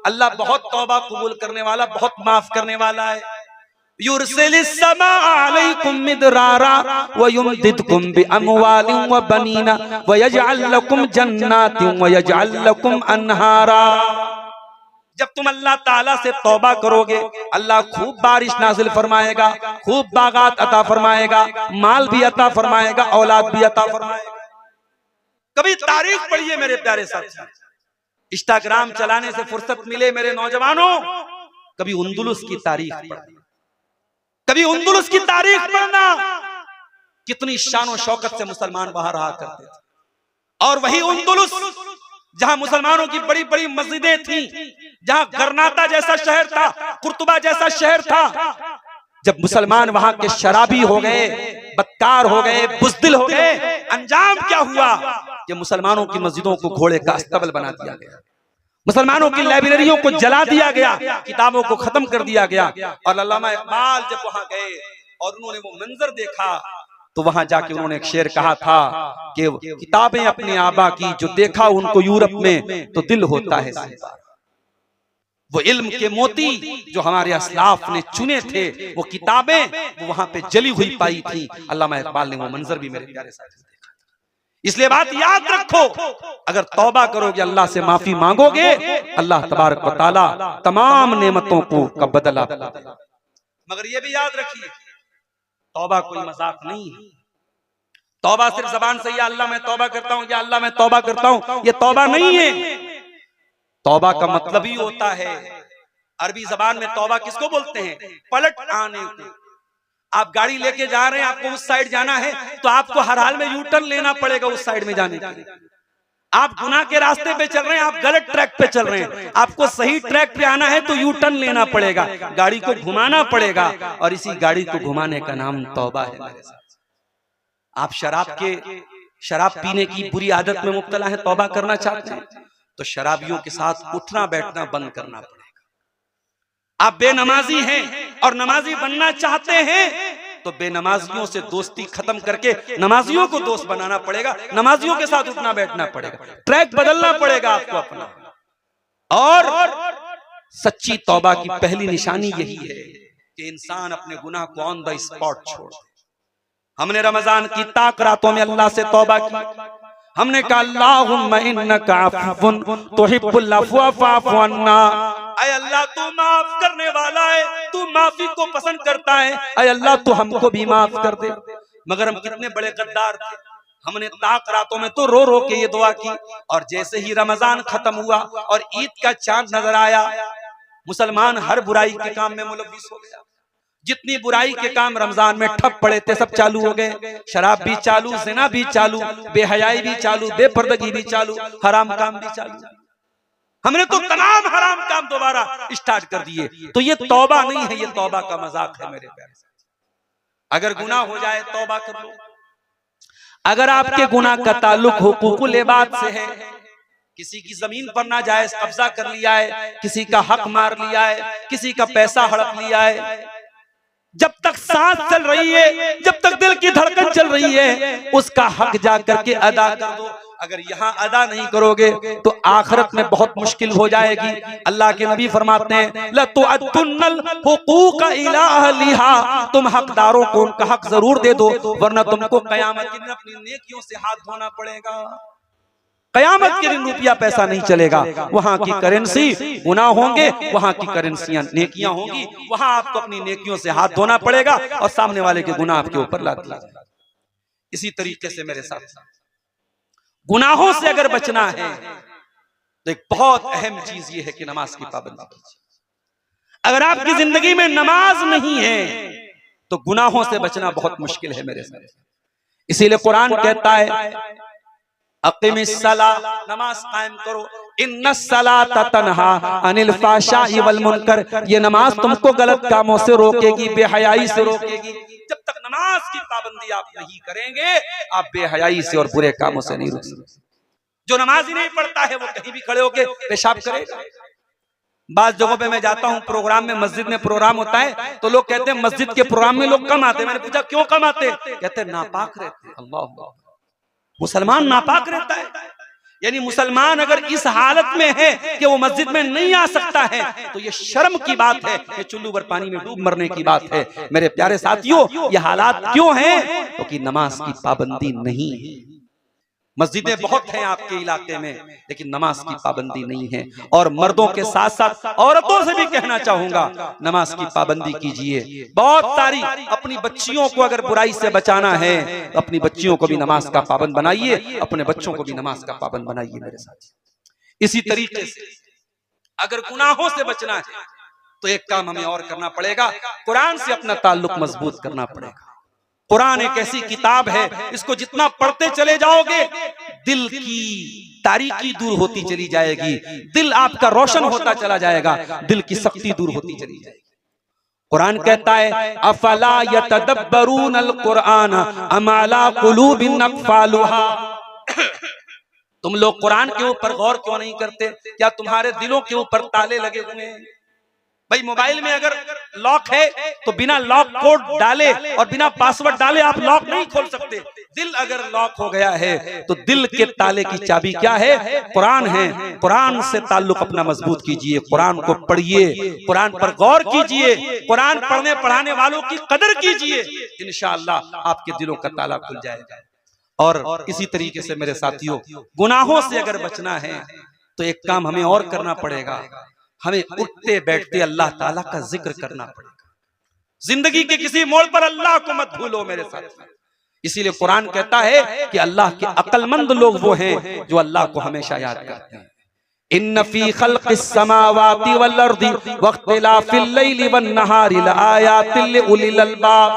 अल्लाह बहुत तौबा कबूल करने वाला, बहुत माफ करने वाला है। युरसिलिस समा अलैकुम मिदरारा व युमदिदकुम बिअमवालिन व बनीना व यजअल लकुम जन्नातिन व यजअल लकुम अनहारा। जब तुम अल्लाह ताला से तौबा करोगे, अल्लाह खूब बारिश नाजिल फरमाएगा, खूब बागात अता फरमाएगा, माल भी अता फरमाएगा, औलाद भी अता फरमाएगा। कभी तारीख पढ़िए मेरे प्यारे साथी, इंस्टाग्राम चलाने से फुर्सत मिले मेरे नौजवानों, कभी उंदुलुस की तारीख पढ़ना, कभी उंदुलुस की तारीख पढ़ना। कितनी शान शौकत से मुसलमान वहां रहा करते थे। और वही उंदुलुस जहां मुसलमानों की बड़ी बड़ी मस्जिदें थी, जहां गरनाता जैसा शहर था, कुर्तुबा जैसा शहर था, जब मुसलमान वहां के शराबी हो गए, बदकार हो गए, बुज़दिल हो गए, अंजाम क्या हुआ कि मुसलमानों की मस्जिदों को घोड़े का अस्तबल बना दिया गया, मुसलमानों की लाइब्रेरियों को जला दिया गया, किताबों को खत्म कर दिया गया। और अल्लामा इकबाल जब वहां गए और उन्होंने वो मंजर देखा, तो वहां जाके उन्होंने एक शेर कहा था कि किताबें अपने आबा की जो देखा उनको यूरोप में तो दिल होता है। वो इल्म के मोती जो हमारे असलाफ ने चुने थे, वो किताबें वो वहां पे जली हुई पाई थी। अल्लामा इकबाल ने वो मंजर भी मेरे प्यारे साथी देखा। इसलिए बात याद रखो, अगर तौबा करोगे, अल्लाह से माफी मांगोगे, अल्लाह तबारक व तआला तमाम नेमतों को का बदला। मगर ये भी याद रखिए, तौबा कोई मजाक नहीं है। तौबा सिर्फ जबान से या अल्लाह मैं तौबा करता हूं, या अल्लाह मैं तौबा करता हूं, ये तौबा नहीं है। तौबा का मतलब ही होता है, अरबी जबान में तौबा किसको बोलते हैं? पलट आने को। आप गाड़ी लेके जा रहे हैं, आपको उस साइड जाना है, तो आपको हर हाल में यू टर्न लेना पड़ेगा उस साइड में जाने के लिए। आप गुनाह के रास्ते पे चल रहे हैं, आप गलत ट्रैक पे चल रहे हैं, आपको सही ट्रैक पे आना है तो यू टर्न लेना पड़ेगा, गाड़ी को घुमाना पड़ेगा, और इसी गाड़ी को घुमाने का नाम तौबा है मेरे साथ। आप शराब पीने की बुरी आदत में मुब्तला है, तौबा करना चाहते हैं तो शराबियों के साथ उठना बैठना बंद करना पड़ेगा। आप बेनमाजी हैं और नमाजी बनना चाहते हैं तो बेनमाजियों से दोस्ती खत्म करके नमाजियों को दोस्त बनाना पड़ेगा, नमाजियों के साथ उठना बैठना पड़ेगा, ट्रैक बदलना पड़ेगा आपको अपना। और सच्ची तौबा की पहली निशानी यही है कि इंसान अपने गुनाह को ऑन द स्पॉट छोड़ दे। हमने रमजान की ताक रातों में अल्लाह से तौबा की, हमने कहा अल्लाहुम्मा इन्नका अफ़्वुन तुहिब्बुल अफ़्व फ़अफ़ु अन्ना। ऐ अल्लाह तू माफ करने वाला है, तू माफी को पसंद करता है, ऐ अल्लाह तू हमको भी माफ कर दे। मगर हम कितने बड़े गद्दार थे, हमने ताक रातों में तो रो रो के ये दुआ की, और जैसे ही रमजान खत्म हुआ और ईद का चांद नजर आया, मुसलमान हर बुराई के काम में मुलव्विस हो गया। जितनी बुराई के काम रमजान में ठप पड़े थे सब चालू हो गए। शराब भी चालू, ज़िना भी चालू, बेहयाई भी चालू, बेपर्दगी भी चालू, हराम काम भी चालू। हमने तो तमाम हराम काम दोबारा स्टार्ट कर दिए। तो ये तौबा नहीं है, ये तौबा का मजाक है मेरे प्यारे। अगर गुनाह हो जाए तौबा कर लो। अगर आपके गुनाह का ताल्लुक हुकूकुल इबाद से है, किसी की जमीन पर नाजायज कब्जा कर लिया है, किसी का हक मार लिया है, किसी का पैसा हड़प लिया है, जब तक सांस चल रही है, जब तक दिल की धड़कन चल रही है, उसका हक जा करके अदा कर दो। अगर यहाँ अदा नहीं करोगे तो आखिरत में बहुत मुश्किल हो जाएगी। अल्लाह के नबी फरमाते हैं लतुअद्दुन्नल हुकूक इला अहलिहा, तुम हकदारों को उनका हक जरूर दे दो, वरना तुमको कयामत के दिन अपनी नेकियों से हाथ धोना पड़ेगा। कयामत के दिन रुपया पैसा नहीं चलेगा, वहां की करेंसी गुनाह होंगे, वहां की करेंसियां नेकियां होंगी, वहां आपको अपनी नेकियों से हाथ धोना पड़ेगा और सामने वाले के गुनाह आपके ऊपर लाद दिया जाएगा। इसी तरीके से मेरे साथ गुनाहों से अगर बचना है तो एक बहुत अहम चीज ये है कि नमाज की पाबंदी कीजिए। अगर आपकी जिंदगी में नमाज नहीं है तो गुनाहों से बचना बहुत मुश्किल है मेरे साथ। इसीलिए कुरान कहता है अक़िमिस्सला, नमाज कायम करो, इन्नस्सलाता तन्हा अनिल फ़ाहशाइ वल मुनकर, ये नमाज तुमको गलत कामों से रोकेगी, बेहयाई से रोकेगी। जब तक नमाज की पाबंदी आप नहीं करेंगे, आप बेहयाई से और बुरे कामों से नहीं रुक सकते। जो नमाज ही नहीं पढ़ता है वो कहीं भी खड़े होके पेशाब करेगा। बाज़ जगहों पे मैं जाता हूँ, प्रोग्राम में, मस्जिद में प्रोग्राम होता है तो लोग कहते हैं मस्जिद के प्रोग्राम में लोग कम आते। मैंने पूछा क्यों कम आते? कहते नापाक रहते। अल्लाह, मुसलमान नापाक रहता है? यानी मुसलमान अगर इस हालत में है कि वो मस्जिद में नहीं आ सकता है तो ये शर्म की बात है, ये चुल्लू भर पानी में डूब मरने की बात है। मेरे प्यारे साथियों, ये हालात क्यों हैं? क्योंकि नमाज की पाबंदी नहीं है। मस्जिदें बहुत हैं आपके इलाके में, लेकिन नमाज की पाबंदी नहीं है। और मर्दों के साथ साथ औरतों से भी कहना चाहूंगा, नमाज की पाबंदी कीजिए। बहुत सारी अपनी बच्चियों को अगर बुराई से बचाना है, अपनी बच्चियों को भी नमाज का पाबंद बनाइए, अपने बच्चों को भी नमाज का पाबंद बनाइए मेरे साथ। इसी तरीके से अगर गुनाहों से बचना है तो एक काम हमें और करना पड़ेगा, कुरान से अपना ताल्लुक मजबूत करना पड़ेगा। कुरान एक ऐसी किताब है, इसको जितना पढ़ते चले जाओगे दिल की तारीकी दूर होती चली जाएगी, दिल आपका रोशन होता चला जाएगा, दिल की सख्ती दूर होती चली जाएगी। कुरान कहता है अफला यतदब्बरूनल कुरान अम अला कुलूबिन अक़फ़ालुहा, तुम लोग कुरान के ऊपर गौर क्यों नहीं करते? क्या तुम्हारे दिलों के ऊपर ताले लगे हुए हैं? भाई मोबाइल में अगर लॉक है तो बिना लॉक कोड डाले और बिना पासवर्ड डाले आप लॉक नहीं खोल सकते। दिल अगर लॉक हो गया है तो दिल के ताले की चाबी क्या है? कुरान है। कुरान से ताल्लुक अपना मजबूत कीजिए, कुरान को पढ़िए, कुरान पर गौर कीजिए, कुरान पढ़ने पढ़ाने वालों की कदर कीजिए, इंशाअल्लाह आपके दिलों का ताला खुल जाएगा। और इसी तरीके से मेरे साथियों, गुनाहों से अगर बचना है तो एक काम हमें और करना पड़ेगा, हमें उठते बैठते अल्लाह ताला का जिक्र करना पड़ेगा। जिंदगी के किसी मोड़ पर अल्लाह को मत भूलो मेरे साथ। इसीलिए कुरान कहता है कि अल्लाह के अक्लमंद लोग वो हैं जो अल्लाह को हमेशा याद करते हैं। इन्न फी खल्क़िस समावाति वल अर्दि वख्तिलाफिल लैलि वन नहारि लआयातिल लिउलिल अलबाब,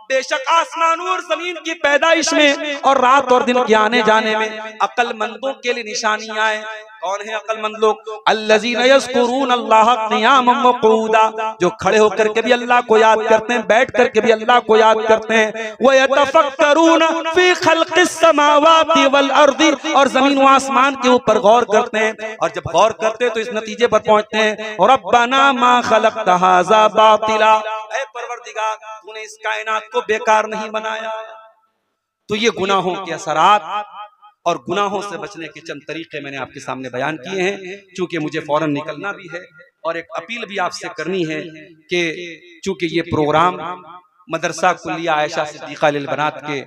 बेशक आसमानों और जमीन की पैदाइश में और रात और दिन के आने जाने में अक्लमंदों के लिए निशानियां हैं। कौन है अक्लमंद लोग? अल्लज़ीना यज़कुरून अल्लाह क़ियामन व क़ुऊदा, जो खड़े होकर के भी अल्लाह को याद करते हैं, बैठ करके भी अल्लाह को याद करते हैं। व यतफ़क्करून फ़ी ख़ल्क़िस समावाति वल अर्दि, और जमीन व आसमान के ऊपर गौर करते हैं। और जब गौर करते हैं तो इस नतीजे पर पहुंचते हैं, रब्बना मा ख़लक़्त हाज़ा बातिला, ऐ परवरदिगार तूने इस कायनात को बेकार नहीं बनाया। तो ये गुनाहों के असरात और गुनाहों से बचने के चंद तरीके मैंने आपके सामने बयान किए हैं। चूंकि मुझे फौरन निकलना भी है और एक अपील भी आपसे करनी है कि चूंकि ये प्रोग्राम मदरसा कुल्लिया आयशा सिद्दीक़ा लिल बनात के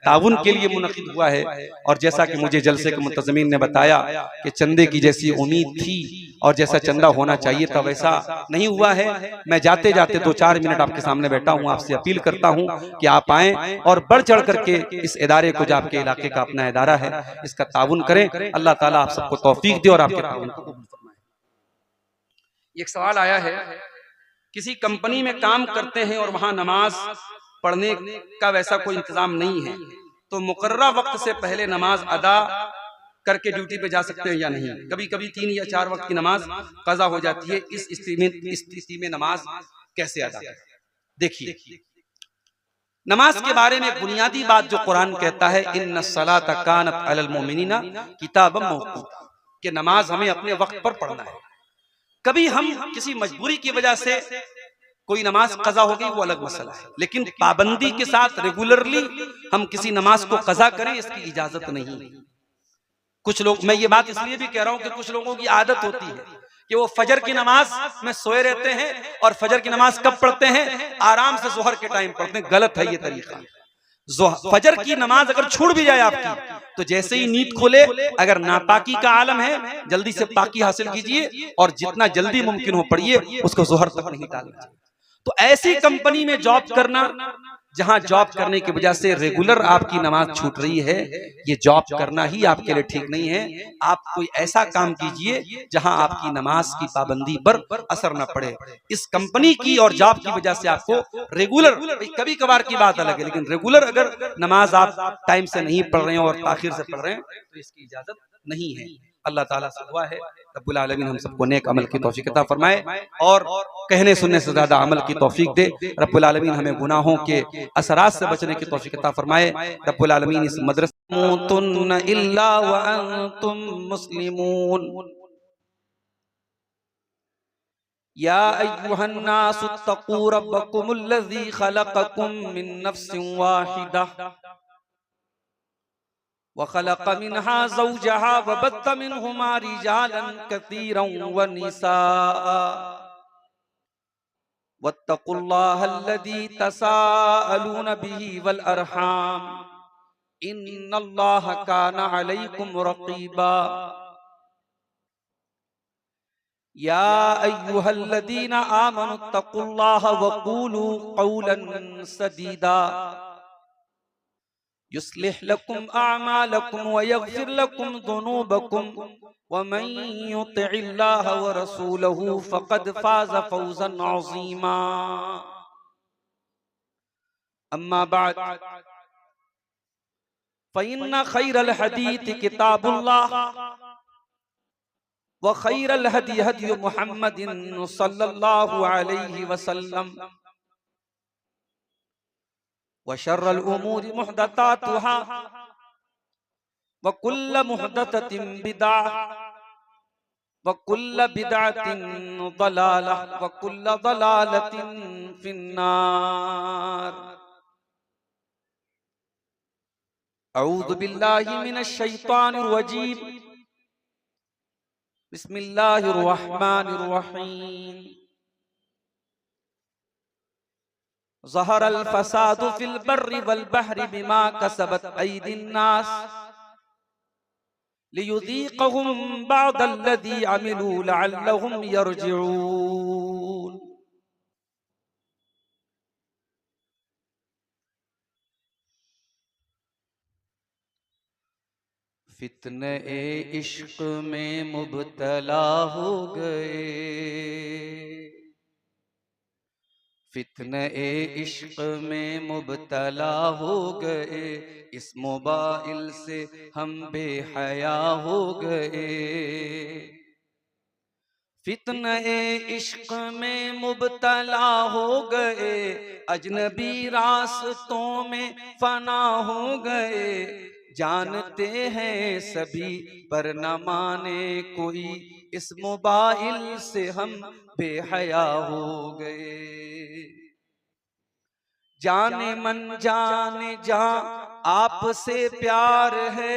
ताउन के लिए मुनक़िद हुआ है, और जैसा कि मुझे जलसे के मुंतज़मीन ने बताया कि चंदे की जैसी उम्मीद थी और जैसा चंदा होना चाहिए था वैसा नहीं हुआ है। मैं जाते जाते 2-4 मिनट आपके सामने बैठा हूँ, आपसे अपील करता हूँ कि आप आएं और बढ़ चढ़ करके इस इदारे को, जो आपके इलाके का अपना इदारा है, इसका ताउन करें। अल्लाह ताला आप सबको तौफीक दे और आपके ताउन को कबूल फरमाए। एक सवाल आया है, किसी कंपनी में काम करते हैं और वहां नमाज पढ़ने का वैसा कोई इंतजाम नहीं है, तो मुकर्रर वक्त से पहले नमाज अदा करके ड्यूटी पे जा सकते हैं या नहीं? कभी कभी 3 या 4 वक्त की नमाज कज़ा हो जाती है, इस स्थिति में नमाज कैसे अदा करें? देखिए, नमाज के बारे में बुनियादी बात जो कुरान कहता है, इन्नस्सलाता कानत अलल मोमिनीना किताबम मौक़ूता, कि नमाज हमें अपने वक्त पर पढ़ना है। कभी हम किसी मजबूरी की वजह से कोई नमाज कज़ा हो गई, वो अलग मसला है, लेकिन पाबंदी के साथ रेगुलरली हम किसी नमाज को कज़ा करें, इसकी इजाजत नहीं। कुछ लोग, मैं ये बात इसलिए भी कह रहा हूं कि कुछ लोगों की आदत होती है कि वो फजर की नमाज में सोए रहते हैं, और फजर की नमाज कब पढ़ते हैं? आराम से जोहर के टाइम पढ़ते हैं। गलत है ये तरीका। फजर की नमाज अगर छूट भी जाए आपकी, तो जैसे ही नींद खोले, अगर नापाकी का आलम है, जल्दी से पाकी हासिल कीजिए और जितना जल्दी मुमकिन हो पढ़िए, उसको जोहर तक नहीं टालना। तो ऐसी कंपनी में जॉब करना, जहां जॉब करने की वजह से रेगुलर आपकी नमाज छूट रही है, ये जॉब करना ही आपके लिए ठीक नहीं है। आप कोई ऐसा काम कीजिए जहां आपकी नमाज की पाबंदी पर असर न पड़े। इस कंपनी की और जॉब की वजह से आपको रेगुलर, कभी कभार की बात अलग है, लेकिन रेगुलर अगर नमाज आप टाइम से नहीं पढ़ रहे हैं और ताखिर से पढ़ रहे हैं, तो इसकी इजाजत नहीं है। अल्लाह ताला से दुआ है रब्बुल आलमीन हम सबको नेक अमल की तौफीक अता फरमाए और कहने सुनने से ज्यादा अमल की तौफीक दे। रब्बुल आलमीन हमें गुनाहों के असरात से बचने की तौफीक अता फरमाए। रब्बुल आलमीन इस मदरसा मुतुन्न इल्ला व अंतुम मुस्लिमून। या अय्युहन नास इत्तक़ू रब्बकुमुल्लज़ी खलक़कुम मिन नफ्सिन वाहिदा वखलक़ मिन्हा ज़ौजहा वबत्थ मिन्हुमा रिजालन कसीरन वनिसाअ वत्तक़ुल्लाहल्लज़ी तसाअलून बिही वल अरहाम इन्नल्लाहा काना अलैकुम रक़ीबा। या अय्युहल्लज़ीना आमनुत्तक़ुल्लाहा वक़ूलू क़ौलन सदीदा युस्लिह लकुम अअमालकुम व यग़फिर लकुम ज़ुनूबकुम व मन युतिइल्लाह व रसूलहु फ़क़द फ़ाज़ फ़ौज़न अज़ीमा। अम्मा बअद फ़इन्न ख़ैरल हदीस किताबुल्लाह व ख़ैरल हदी हदी मुहम्मदिन सल्लल्लाहु अलैहि वसल्लम व शर्रल उमूरि मुहदसातुहा व कुल्ल मुहदसतिन बिदअह व कुल्ल बिदअतिन ज़लालह व कुल्ल ज़लालतिन फिन्नार। अऊज़ु बिल्लाहि मिनश शैतानिर रजीम। बिस्मिल्लाहिर रहमानिर रहीम। ज़हरल फ़सादु फ़िल बर्रि वल बहरि बिमा कसबत अयदिन नास लियुज़ीक़हुम बअदल्लज़ी अमिलू लअल्लहुम यरजिऊन। फितने इश्क में मुब्तला हो गए, फितने इश्क में मुब्तला हो गए, इस मोबाइल से हम बेहया हो गए। फितने इश्क में मुब्तला हो गए, अजनबी रास्तों में फना हो गए। जानते हैं सभी पर न माने कोई, इस मोबाइल से हम बेहया हो गए। जाने मन जाने जहां आपसे प्यार है,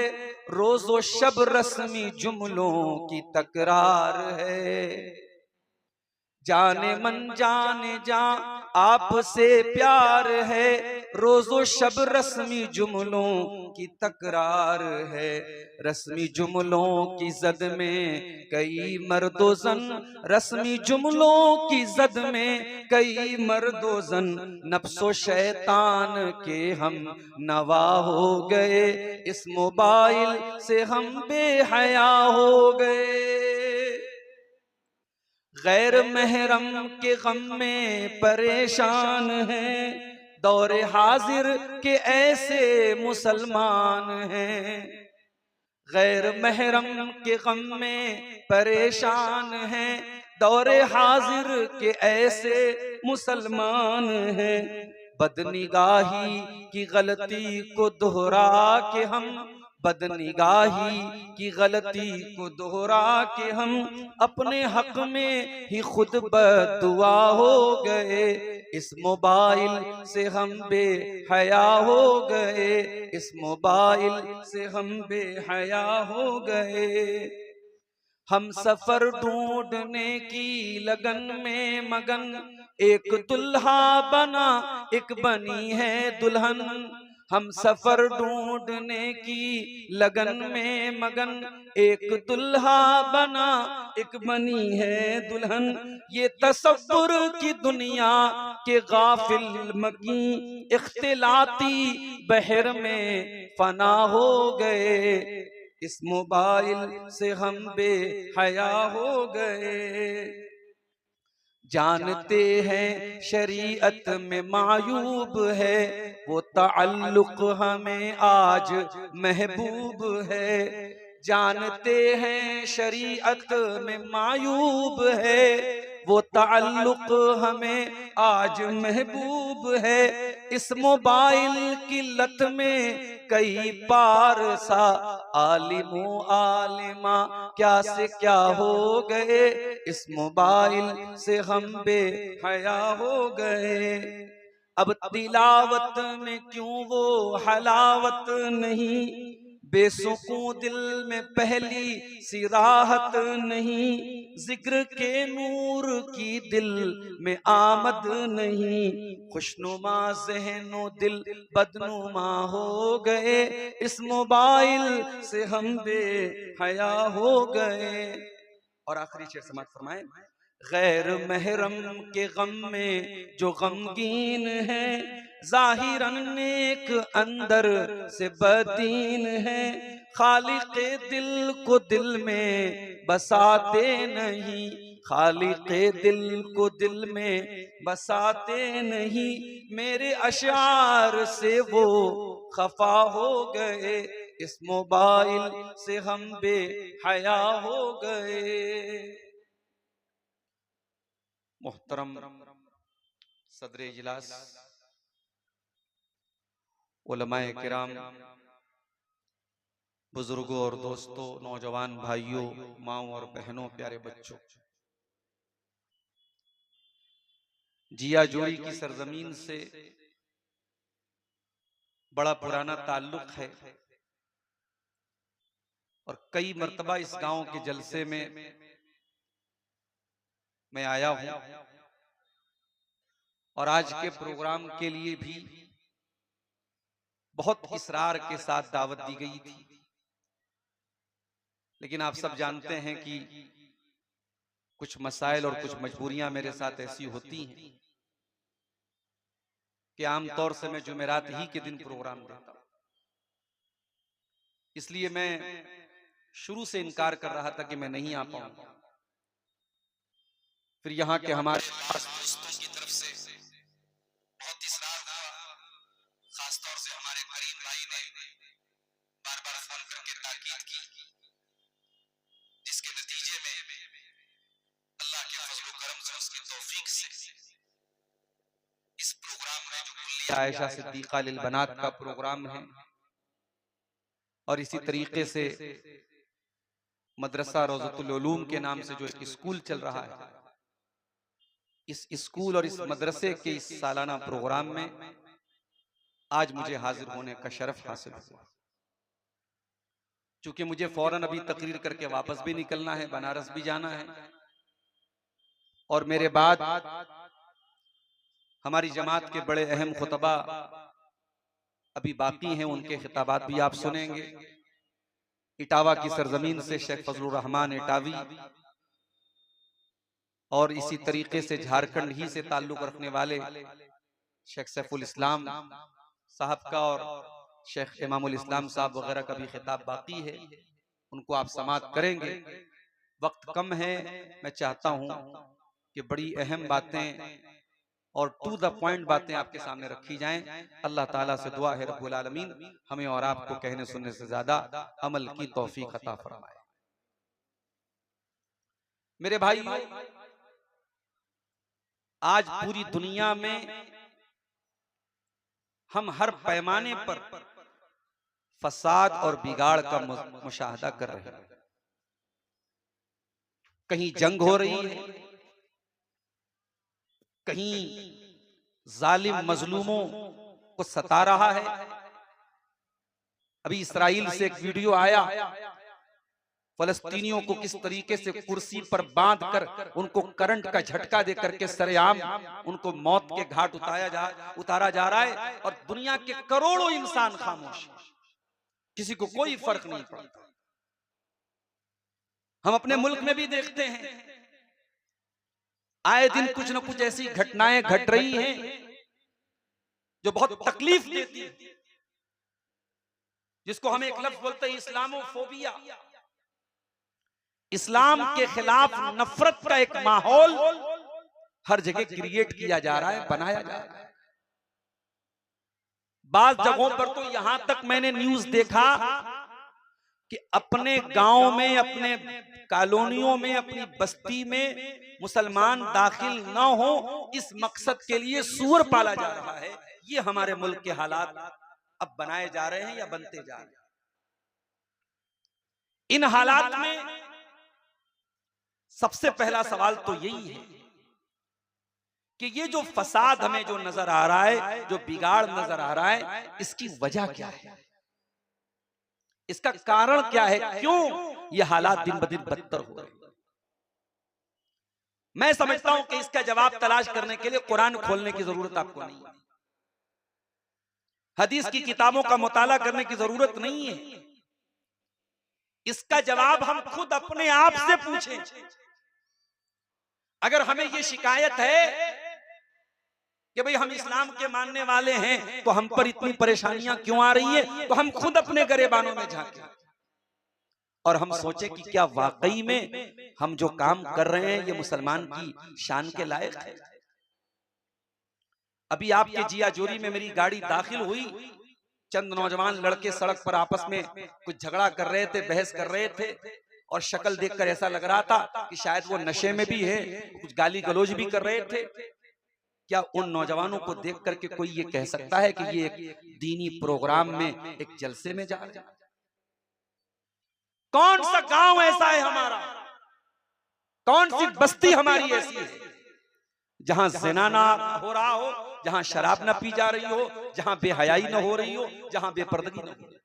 रोज़ो शब रस्मी जुमलों की तकरार है। जाने मन जाने जा आपसे प्यार है, रोजो शब रस्मी जुमलों की तकरार है। रस्मी जुमलों की जद में कई मर्दो जन, रस्मी जुमलों की जद में कई मर्दो जन, नफ्सो शैतान के हम नवा हो गए, इस मोबाइल से हम बेहया हो गए। गैर महरम के गम में परेशान हैं, दौरे हाजिर के ऐसे मुसलमान हैं। गैर महरम के गम में परेशान हैं, दौरे हाजिर के ऐसे मुसलमान हैं। बदनिगाही की गलती को दोहरा के हम, बदनिगाही की गलती को दोहरा के हम अपने हक में ही खुद बद्दुआ हो गए। इस मोबाइल से हम बेहया हो गए, इस मोबाइल से हम बेहया हो गए। हम सफर ढूंढने की लगन में मगन, एक दुल्हा बना एक बनी है दुल्हन। हम सफर ढूंढने की लगन में मगन, एक दुल्हा बना एक बनी है दुल्हन। ये तसव्वुर की दुनिया के गाफिल मकी इख्तिलाती बहर में फना हो गए। इस मोबाइल से हम बेहया हो गए। जानते हैं शरीयत में मायूब है, वो ताल्लुक हमें आज महबूब है। जानते हैं शरीयत में मायूब है, वो ताल्लुक हमें आज महबूब है। इस मोबाइल की लत में कई पारसा आलिमो आलिमा क्या से क्या हो गए। इस मोबाइल से हम बेहया हो गए। अब तिलावत में क्यों वो हलावत नहीं, बेसुकून दिल में पहली सी राहत नहीं। जिक्र के नूर की दिल में आमद नहीं, खुशनुमा ज़हनो दिल बदनुमा हो गए। इस मोबाइल से हम बेहया हो गए। और आखिरी शेर समाअत फरमाए, गैर महरम के गम में जो गमगीन है, जाहिरन नेक अंदर से बदीन है। खालिक़े दिल को दिल में बसाते नहीं, खालिक़े दिल को दिल में बसाते नहीं। मेरे अशार से वो खफा हो गए, इस मोबाइल से हम बेहया हो गए। मोहतरम सदर इजलास, उलमाए किराम, बुजुर्गों और दोस्तों, नौजवान भाइयों, माओ और बहनों, प्यारे बच्चों, जिया जोड़ी की सरजमीन से बड़ा पुराना ताल्लुक है और कई मर्तबा इस गांव के जलसे में मैं आया हूं और आज के प्रोग्राम के लिए भी बहुत इसरार के साथ दावत दी गई थी। लेकिन आप सब जानते हैं कि कुछ मसाइल और कुछ मजबूरियां मेरे साथ ऐसी होती हैं कि आमतौर से मैं जुमेरात ही के दिन प्रोग्राम देता हूं। इसलिए मैं शुरू से इनकार कर रहा था कि मैं नहीं आ पाऊंगा। फिर यहाँ के हमारे दोस्तों की तरफ से बहुत इसरार हुआ, खासतौर से हमारे करीम भाई ने बार बार फोन करके ताकीद की, जिसके नतीजे में अल्लाह के फजल करम से, उसकी तौफीक से इस प्रोग्राम में जो कुल्लिया आयशा सिद्दीका लिल बनात का प्रोग्राम है और इसी तरीके से मदरसा रोज़तुल उलूम के नाम से जो एक स्कूल चल रहा है, इस स्कूल और इस मदरसे के इस सालाना प्रोग्राम में आज मुझे हाजिर होने का शरफ हासिल हुआ। चूंकि मुझे फौरन अभी तकरीर करके वापस भी निकलना है, बनारस भी जाना है और मेरे बाद हमारी जमात के बड़े अहम खुतबा अभी बाकी हैं, उनके खिताबात भी आप सुनेंगे। इटावा की सरजमीन से शेख फजलुर रहमान इटावी और इसी तरीके से झारखंड ही से ताल्लुक रखने वाले शेख सैफुल इस्लाम साहब का और शेख इमामुल इस्लाम साहब वगैरह का भी खिताब बाकी है, उनको आप समाअत करेंगे। वक्त कम है, मैं चाहता हूं कि बड़ी अहम बातें और टू द पॉइंट बातें आपके सामने रखी जाएं। अल्लाह ताला से दुआ है रब्बुल आलमीन हमें और आपको कहने सुनने से ज्यादा अमल की तौफीक अता फरमाए। मेरे भाई, आज पूरी दुनिया में हम हर पैमाने पर फसाद और बिगाड़ का मुशाहदा कर रहे हैं। कहीं जंग हो रही है, कहीं जालिम मजलूमों को सता रहा है। अभी इसराइल से एक वीडियो आया, फलस्तीनियों को किस तरीके से कुर्सी पर बांधकर उनको करंट का झटका देकर के सरेआम उनको मौत के घाट उतारा जा रहा है, और दुनिया के करोड़ों इंसान खामोश, किसी को कोई फर्क नहीं पड़ता। हम अपने मुल्क में भी देखते हैं, आए दिन कुछ न कुछ ऐसी घटनाएं घट रही हैं जो बहुत तकलीफ देती है, जिसको हम एक लफ्ज बोलते हैं इस्लामोफोबिया। इस्लाम के खिलाफ नफरत का एक माहौल हर जगह क्रिएट किया जा रहा है, बनाया जा रहा है। बाज़ जगहों पर तो यहां तक मैंने न्यूज देखा कि अपने गांव में, अपने कॉलोनियों में, अपनी बस्ती में मुसलमान दाखिल न हो, इस मकसद के लिए सूअर पाला जा रहा है। ये हमारे मुल्क के हालात अब बनाए जा रहे हैं या बनते जा रहे हैं। इन हालात में सबसे पहला सवाल तो यही है कि ये जो फसाद हमें जो नजर आ रहा है, जो बिगाड़ नजर आ रहा है, इसकी वजह क्या है, इसका कारण क्या है, क्यों ये हालात दिन ब दिन बदतर हो रहे हैं। मैं समझता हूं कि इसका जवाब तलाश करने के लिए कुरान खोलने की जरूरत आपको नहीं है, हदीस की किताबों का मुताला करने की जरूरत नहीं है। इसका जवाब हम खुद अपने आप से पूछें। अगर हमें यह शिकायत है कि भाई हम इस्लाम के मानने वाले हैं तो हम पर इतनी परेशानियां क्यों आ रही है, तो हम खुद अपने गरेबानों में झांकें और हम सोचें कि क्या वाकई में हम जो काम कर रहे हैं ये मुसलमान की शान के लायक है। अभी आपके जिया जोरी में मेरी गाड़ी दाखिल हुई, चंद नौजवान लड़के सड़क पर आपस में कुछ झगड़ा कर रहे थे, बहस कर रहे थे, और शक्ल देखकर ऐसा लग रहा था कि शायद वो नशे में भी है, कुछ गाली गलौज भी कर रहे थे। क्या उन नौजवानों को देख करके कोई ये कह सकता है कि ये एक दीनी प्रोग्राम में, एक जलसे में जा रहे हैं? कौन सा गांव ऐसा है हमारा, कौन सी बस्ती हमारी ऐसी है जहां ज़िना ना हो रहा हो, जहां शराब ना पी जा रही हो, जहां बेहयाई ना हो रही हो, जहां बेपर्दगी ना हो रही।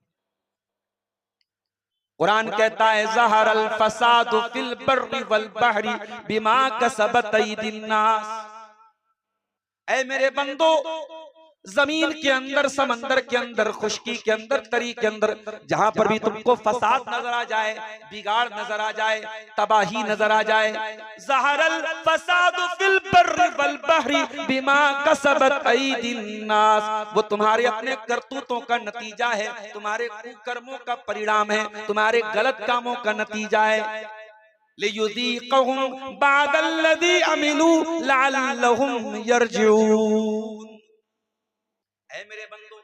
कुरान कहता है ज़हरल फसादु फिल बर्रि वल बहरी बिमा कसबत अयदीन नास। ऐ मेरे बंदो, जमीन के अंदर, समंदर के अंदर, खुशकी के अंदर, तरी के अंदर, जहां पर भी तुमको फसाद नजर आ जाए, बिगाड़ नजर आ जाए, तबाही नजर आ जाए, ज़हरल फसादु फिल बर्रि वल बहरी बिमा कसबत अयदीन नास, वो तुम्हारे अपने करतूतों का नतीजा है, तुम्हारे कुकर्मों का परिणाम है, तुम्हारे गलत कामों का नतीजा है। लियुज़ीक़हुम बादल्लज़ी अमिलू लअल्लहुम यरजिऊन। ऐ मेरे बंदो,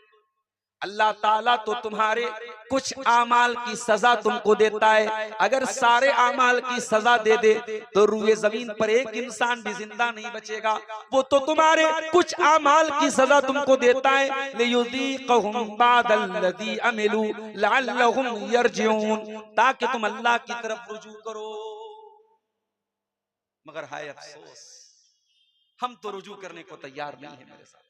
अल्लाह ताला तो तुम्हारे कुछ आमाल की सजा तुमको देता है। अगर सारे आमाल की सजा दे दे तो रूए जमीन पर एक इंसान भी जिंदा नहीं बचेगा। वो तो तुम्हारे कुछ आमाल की सजा तुमको देता है। लियुज़ीक़हुम बादल्लज़ी अमिलू लअल्लहुम यरजिऊन, ताकि तुम अल्लाह की तरफ रुजू करो। मगर हाय अफसोस, हम तो रुजू करने को तैयार नहीं है। मेरे साथ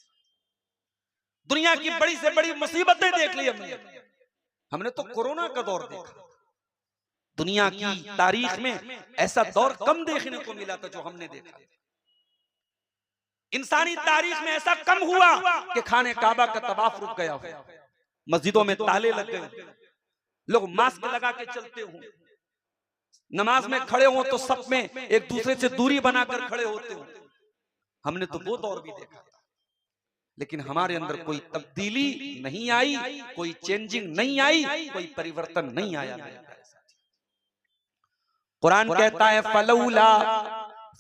दुनिया की बड़ी से बड़ी मुसीबतें देख ली हमने तो कोरोना का दौर देखा, दुनिया की तारीख में ऐसा दौर कम देखने को मिला था जो हमने देखा। इंसानी तारीख में ऐसा कम हुआ कि खाने काबा का तवाफ रुक गया हो, मस्जिदों में ताले लग गए, लोग मास्क लगा के चलते हो, नमाज में खड़े हो तो सब में एक दूसरे से दूरी बनाकर खड़े होते हो। हमने तो वो दौर भी देखा था, लेकिन हमारे अंदर कोई तब्दीली नहीं आई, कोई चेंजिंग नहीं आई, कोई परिवर्तन नहीं आया। कुरान कहता है फलौला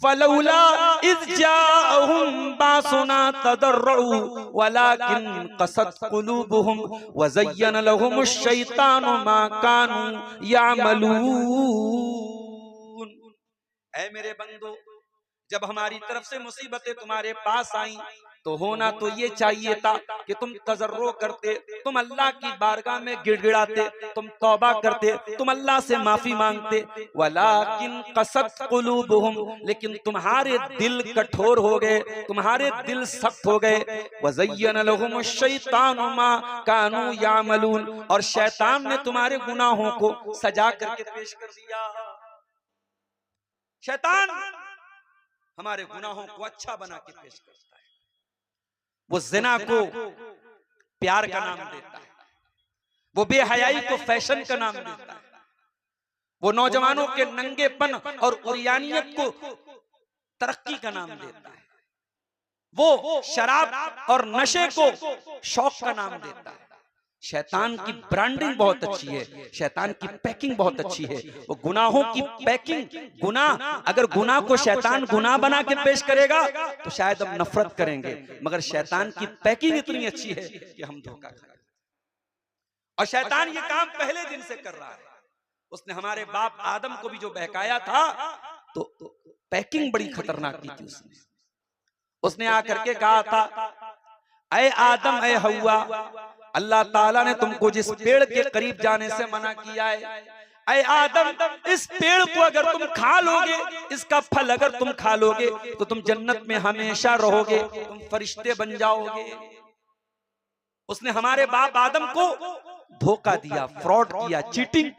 फलौला इज़ जाअहुम बासुना तदर्रउ वलाकिन क़सत क़ुलूबुहुम व ज़य्यन लहुमुश शैतानु मा कानू यामलून। ऐ मेरे बंदो, जब हमारी तरफ से मुसीबतें तुम्हारे पास आई तो होना तो ये चाहिए था कि तुम तजर्रो करते, तुम अल्लाह की बारगाह में गिड़गिड़ाते, तुम तौबा करते, तुम अल्लाह से माफी मांगते। वलाकिन क़सत क़ुलूबुहुम, लेकिन तुम्हारे दिल कठोर हो गए, तुम्हारे दिल सख्त हो गए। वज़य्यन लहुमुश शैतानु मा कानू यामलून, और शैतान ने तुम्हारे गुनाहों को सजा करके पेश कर दिया। शैतान हमारे गुनाहों को अच्छा बना के पेश करता है। वो ज़िना को प्यार का नाम देता है, वो बेहयाई को फैशन का नाम देता है, वो नौजवानों के नंगेपन और उरियानियत को तरक्की का नाम देता है, वो शराब और नशे को शौक का नाम देता है। शैतान की ब्रांडिंग बहुत अच्छी है, शैतान की पैकिंग बहुत अच्छी है। वो गुनाहों की पैकिंग, गुनाह, अगर गुनाह को शैतान गुनाह बना के पेश करेगा तो शायद हम नफरत करेंगे, मगर शैतान की पैकिंग इतनी अच्छी है कि हम धोखा खाएंगे। और शैतान ये काम पहले दिन से कर रहा है। उसने हमारे बाप आदम को भी जो बहकाया था तो पैकिंग बड़ी खतरनाक की थी। उसने आकर के कहा था, ऐ आदम ऐ हव्वा, अल्लाह ताला ने तुमको जिस पेड़ के करीब जाने से मना किया है, ऐ आदम, इस पेड़ को अगर तुम खा लोगे, इसका फल अगर तुम खा लोगे तो तुम जन्नत में हमेशा रहोगे, तुम फरिश्ते बन जाओगे। उसने हमारे बाप आदम को धोखा दिया, फ्रॉड किया, चीटिंग,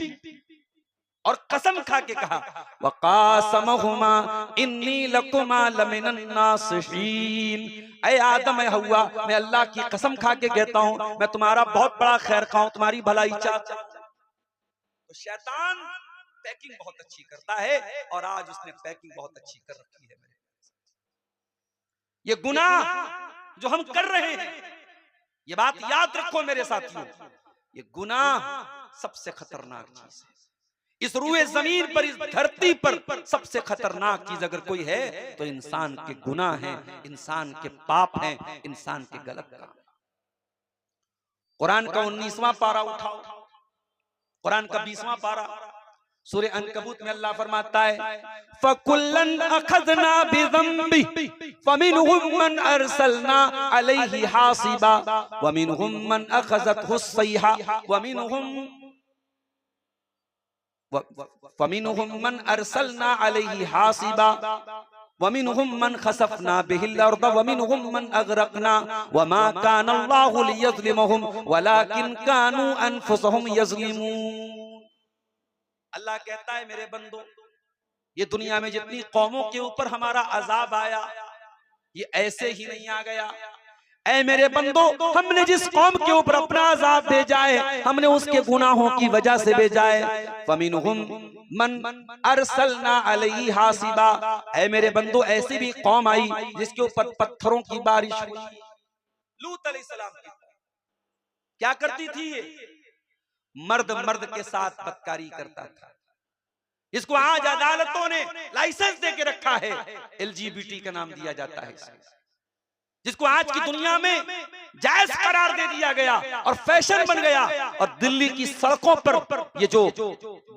और कसम खा के कहा वक़ासमहुमा इन्नी लकुमा लमिनन नासिहीन, ऐ आदम ऐ हव्वा, मैं अल्लाह की कसम खा के कहता हूं, मैं तुम्हारा बहुत बड़ा खैर खाऊं, तुम्हारी भलाई चाहता हूं। तो शैतान पैकिंग बहुत अच्छी करता है, और आज उसने पैकिंग बहुत अच्छी कर रखी है। ये गुनाह जो हम कर रहे हैं, ये बात याद रखो मेरे साथियों, ये गुनाह सबसे खतरनाक चीज है। इस रूए जमीन पर, इस धरती पर सबसे खतरनाक चीज अगर कोई है तो इंसान के गुनाह हैं, इंसान के पाप हैं, इंसान के गलत काम। कुरान का 19वां पारा उठाओ, कुरान का 20वां पारा, सूरे अनकबूत में अल्लाह फरमाता है फकुल्लन अखज़ना बिज़ंबि फमिनहुम मन अरसलना अलैहि हासिबा वमिनहुम मन अखज़तहु सैहा वमिनहुम मन अरसलना अलैहि हासिबा वमिनहुम मन खसफना बिहिल अर्द वमिनहुम मन अगरकना वमा काना अल्लाहु लियज़लिमहुम वलाकिन कानू अनफुसहुम यज़लिमून। अल्लाह कहता है मेरे बंदो, ये दुनिया में जितनी कौमों के ऊपर हमारा अजाब आया, ये ऐसे ही नहीं आ गया। ऐ मेरे बंदो, हमने जिस कौम के ऊपर अपना अजाब भेजा है, हमने उसके गुनाहों की वजह से भेजा है। फमिनहुम मन अरसलना अलैहि हासिबा, ऐ मेरे बंदो, ऐसी भी कौम आई जिसके ऊपर पत्थरों की बारिश हुई। लूत अलैहिस्सलाम की क्या करती थी? ये मर्द मर्द के साथ बदकारी करता था। इसको आज अदालतों ने लाइसेंस दे के रखा है, LGBT का नाम दिया जाता है, जिसको आज की दुनिया में जायज करार दे दिया गया और फैशन बन गया। और दिल्ली की सड़कों पर ये जो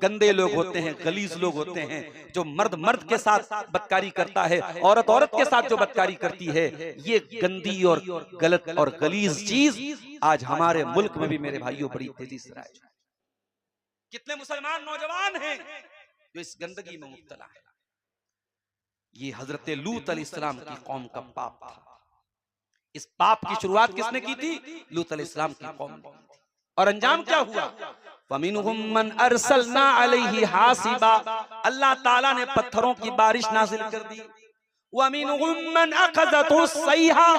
गंदे लोग होते हैं, गलीज लोग होते हैं, जो मर्द मर्द के साथ बदकारी करता है, औरत औरत के साथ जो बदकारी करती है, ये गंदी और गलत और गलीज चीज आज हमारे मुल्क में भी मेरे भाइयों बड़ी तेजी से राइज है। कितने मुसलमान नौजवान हैं जो इस गंदगी में मुब्तला है। ये हजरत लूत अलैहिस्सलाम की कौम का पाप था। इस पाप की शुरुआत किसने की थी? लूत अलैहिस्सलाम की कौम ने। और अंजाम क्या हुआ? वमिनहुम मन अरसलना अलैहि हासिबा, अल्लाह ताला ने पत्थरों की बारिश नाजिल कर दी। वमिनहुम मन अखज़तहु सैहा,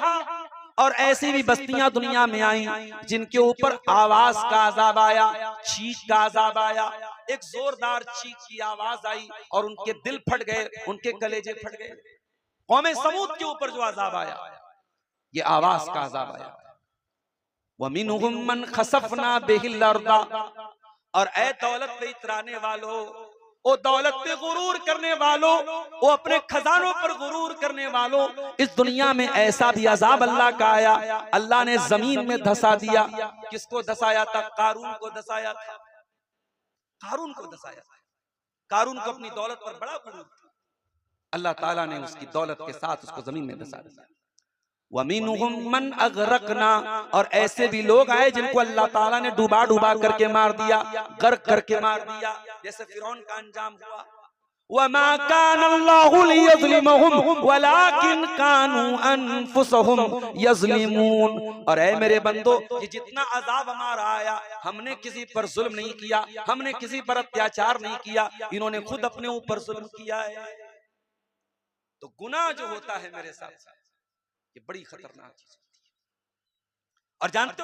और ऐसी भी बस्तियां दुनिया में आई जिनके ऊपर आवाज का अजाब आया, चीख का अजाब आया, एक जोरदार चीख की आवाज आई और उनके दिल फट गए, उनके कलेजे फट गए। कौमे समूद के ऊपर जो अजाब आया, ये आवाज का अजाब आया। वमिनहुम मन खसफना बिहिल अर्दा, और ए दौलत पे इतराने वालों, ओ दौलत पे गुरूर करने वालों, वो अपने खजानों पर गुरूर करने वालों, इस दुनिया में ऐसा भी अजाब अल्लाह का आया, अल्लाह ने जमीन में धसा दिया। किसको धसाया था? कारून को धसाया था। कारून को धसाया था। कारून को अपनी दौलत पर बड़ा गुरूर था, अल्लाह ताला ने उसकी दौलत के साथ उसको जमीन में धसा दिया। वमिनहुम मन अगरकना, और ऐसे भी लोग आए जिनको अल्लाह ताला ने डुबा डुबा करके मार दिया, गर्क करके मार दिया, जैसे फिरौन का अंजाम हुआ। वमा कान अल्लाहु लियज़लिमहुम वलाकिन कानू अनफुसहुम यज़लिमून, और ऐ मेरे बंदो, ये जितना अजाब हमारा आया, हमने किसी पर जुल्म नहीं किया, हमने किसी पर अत्याचार नहीं किया, इन्होंने खुद अपने ऊपर जुल्म किया है। तो गुनाह जो होता है मेरे साथ, ये बड़ी खतरनाक चीज होती है। और जानते हो